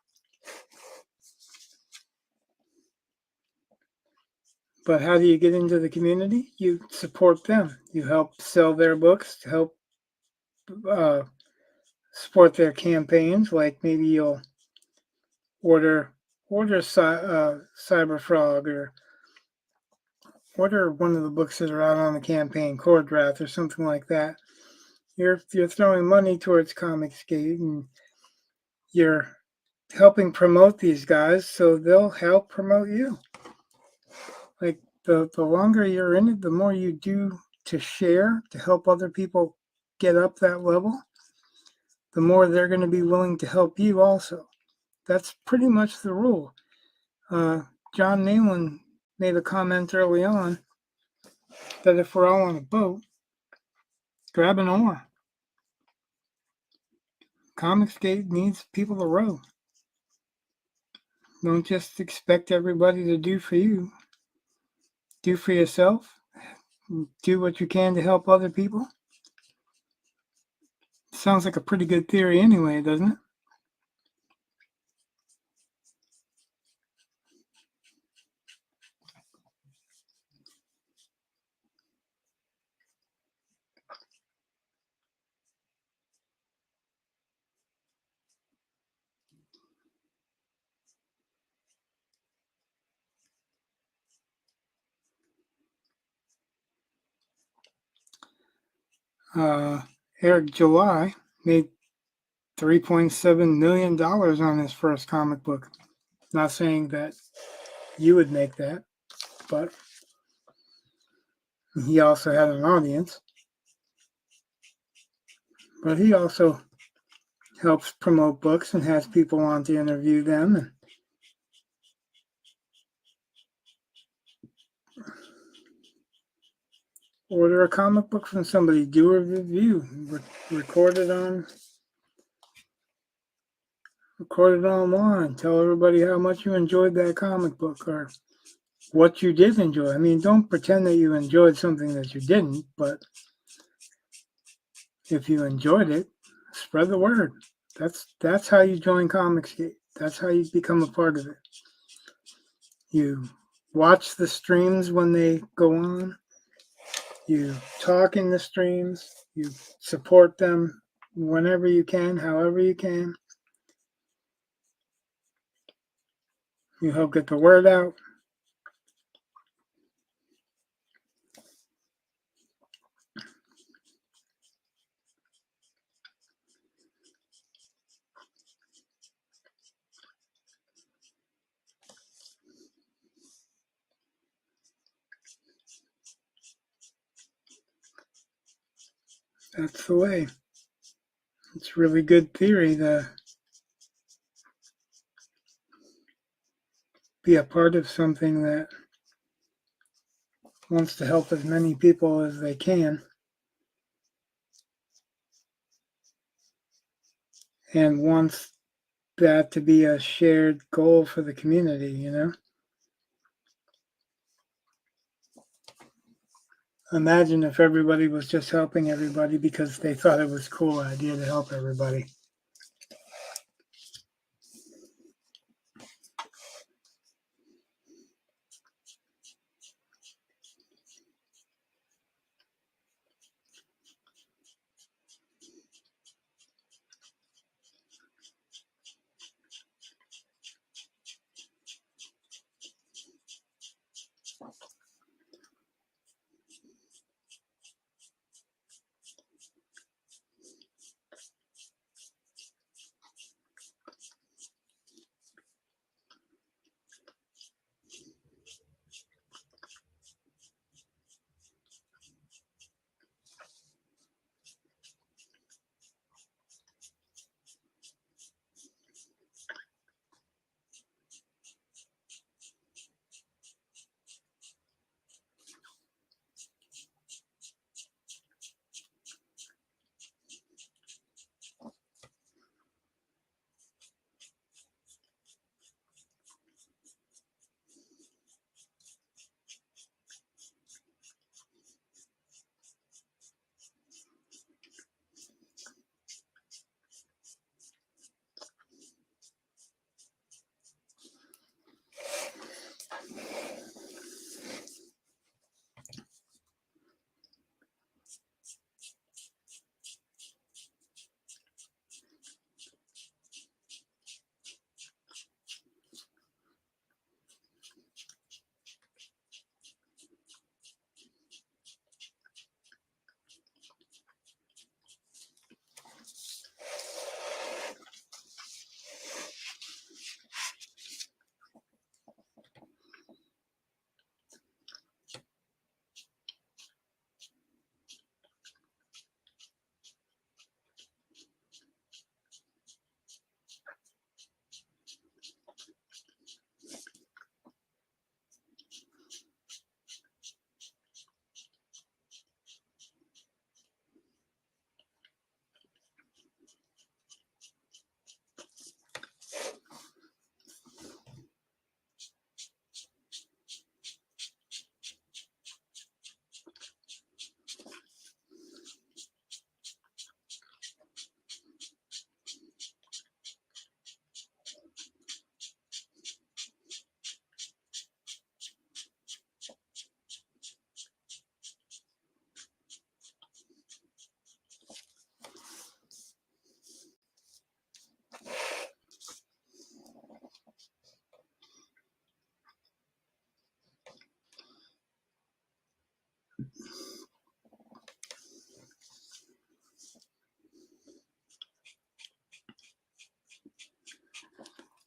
Speaker 1: But how do you get into the community? You support them. You help sell their books, to help support their campaigns. Like maybe you'll order Cyberfrog, or order one of the books that are out on the campaign, Cord Wrath or something like that. You're throwing money towards Comicsgate, and you're helping promote these guys, so they'll help promote you. Like the longer you're in it, the more you do to share, to help other people get up that level, the more they're going to be willing to help you also. That's pretty much the rule. John Nayland made a comment early on that if we're all on a boat, grab an oar. Comicsgate needs people to row. Don't just expect everybody to do for you. Do for yourself. Do what you can to help other people. Sounds like a pretty good theory anyway, doesn't it? Eric July made $3.7 million on his first comic book. Not saying that you would make that, but he also had an audience. But he also helps promote books and has people on to interview them. And order a comic book from somebody, do a review, record it online, tell everybody how much you enjoyed that comic book or what you did enjoy. I mean, don't pretend that you enjoyed something that you didn't, but if you enjoyed it, spread the word. That's how you join Comicsgate. That's how you become a part of it. You watch the streams when they go on. You talk in the streams. You support them whenever you can, however you can. You help get the word out. That's the way. It's really good theory to be a part of something that wants to help as many people as they can and wants that to be a shared goal for the community, you know? Imagine if everybody was just helping everybody because they thought it was a cool idea to help everybody.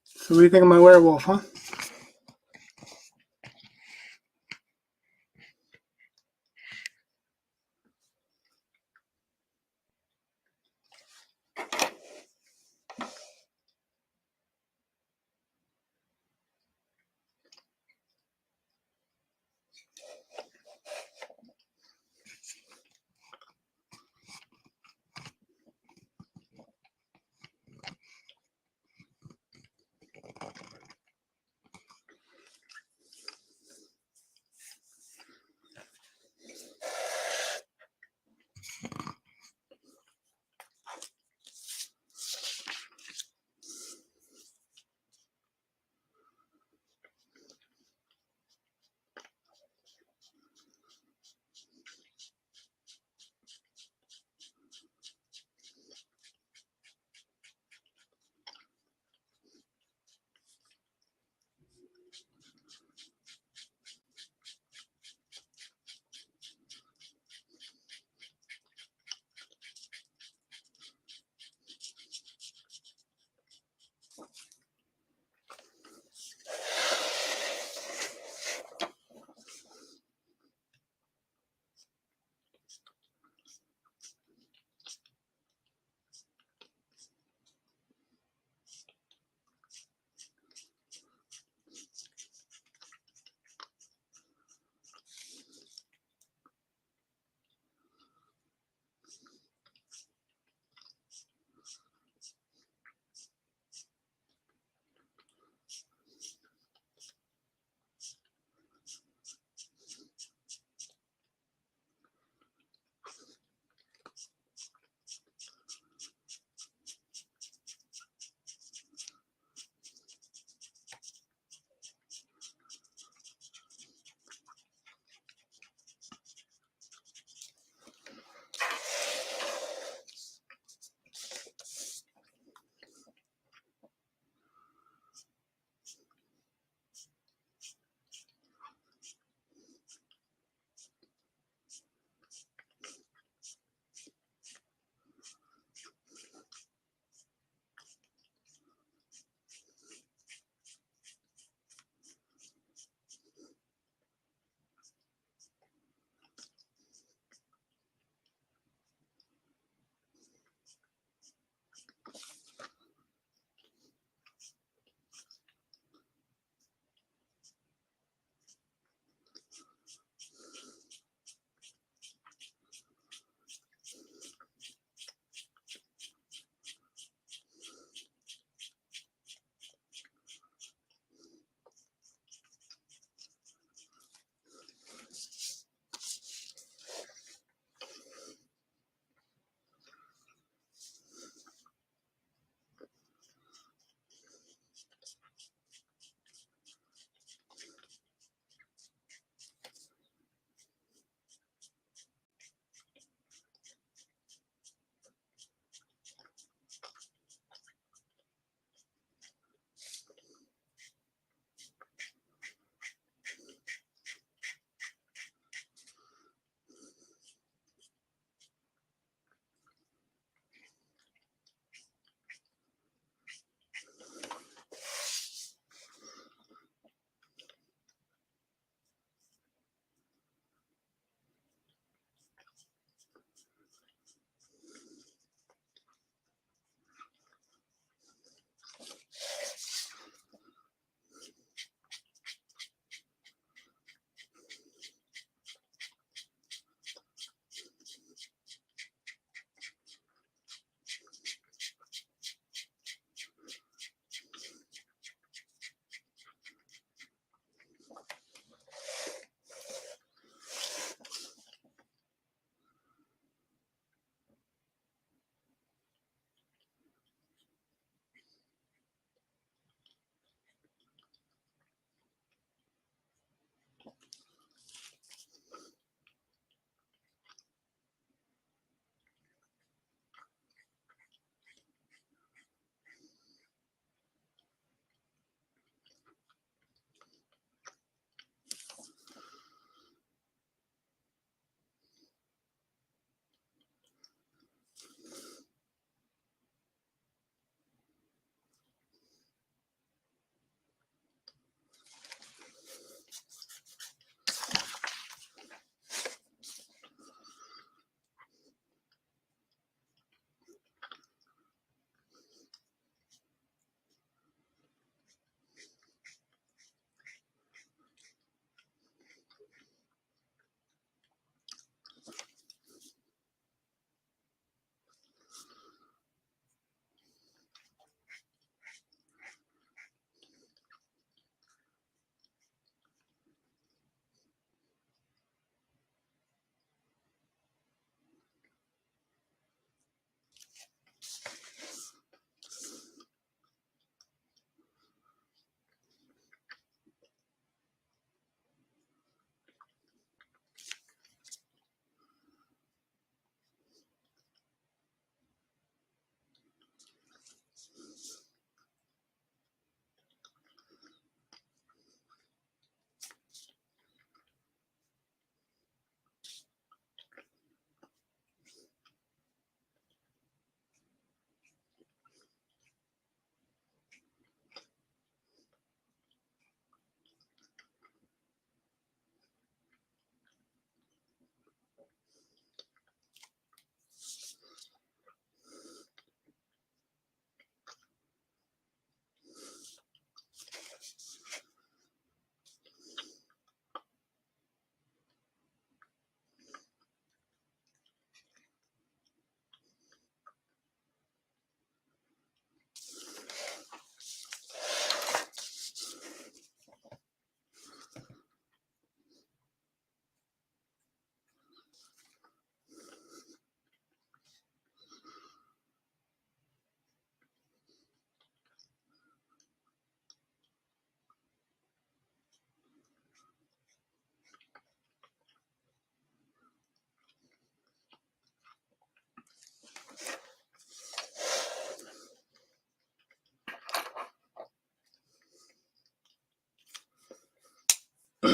Speaker 1: So what do you think of my werewolf, huh?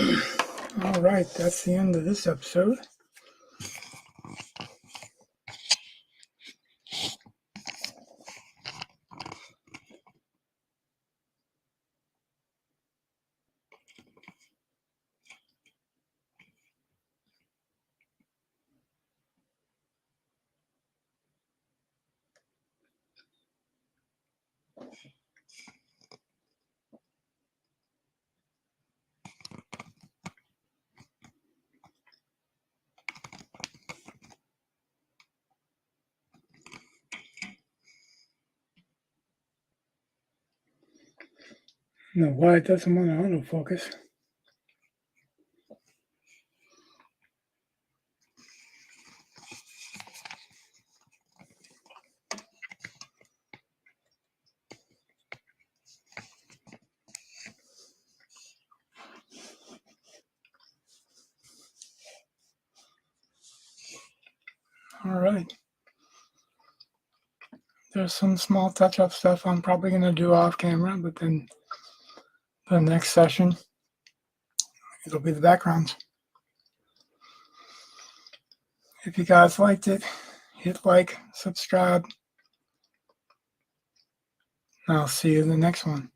Speaker 1: All right, that's the end of this episode. No, why it doesn't want to autofocus. All right. There's some small touch-up stuff I'm probably going to do off camera, but then the next session, it'll be the backgrounds. If you guys liked it, hit like, subscribe. I'll see you in the next one.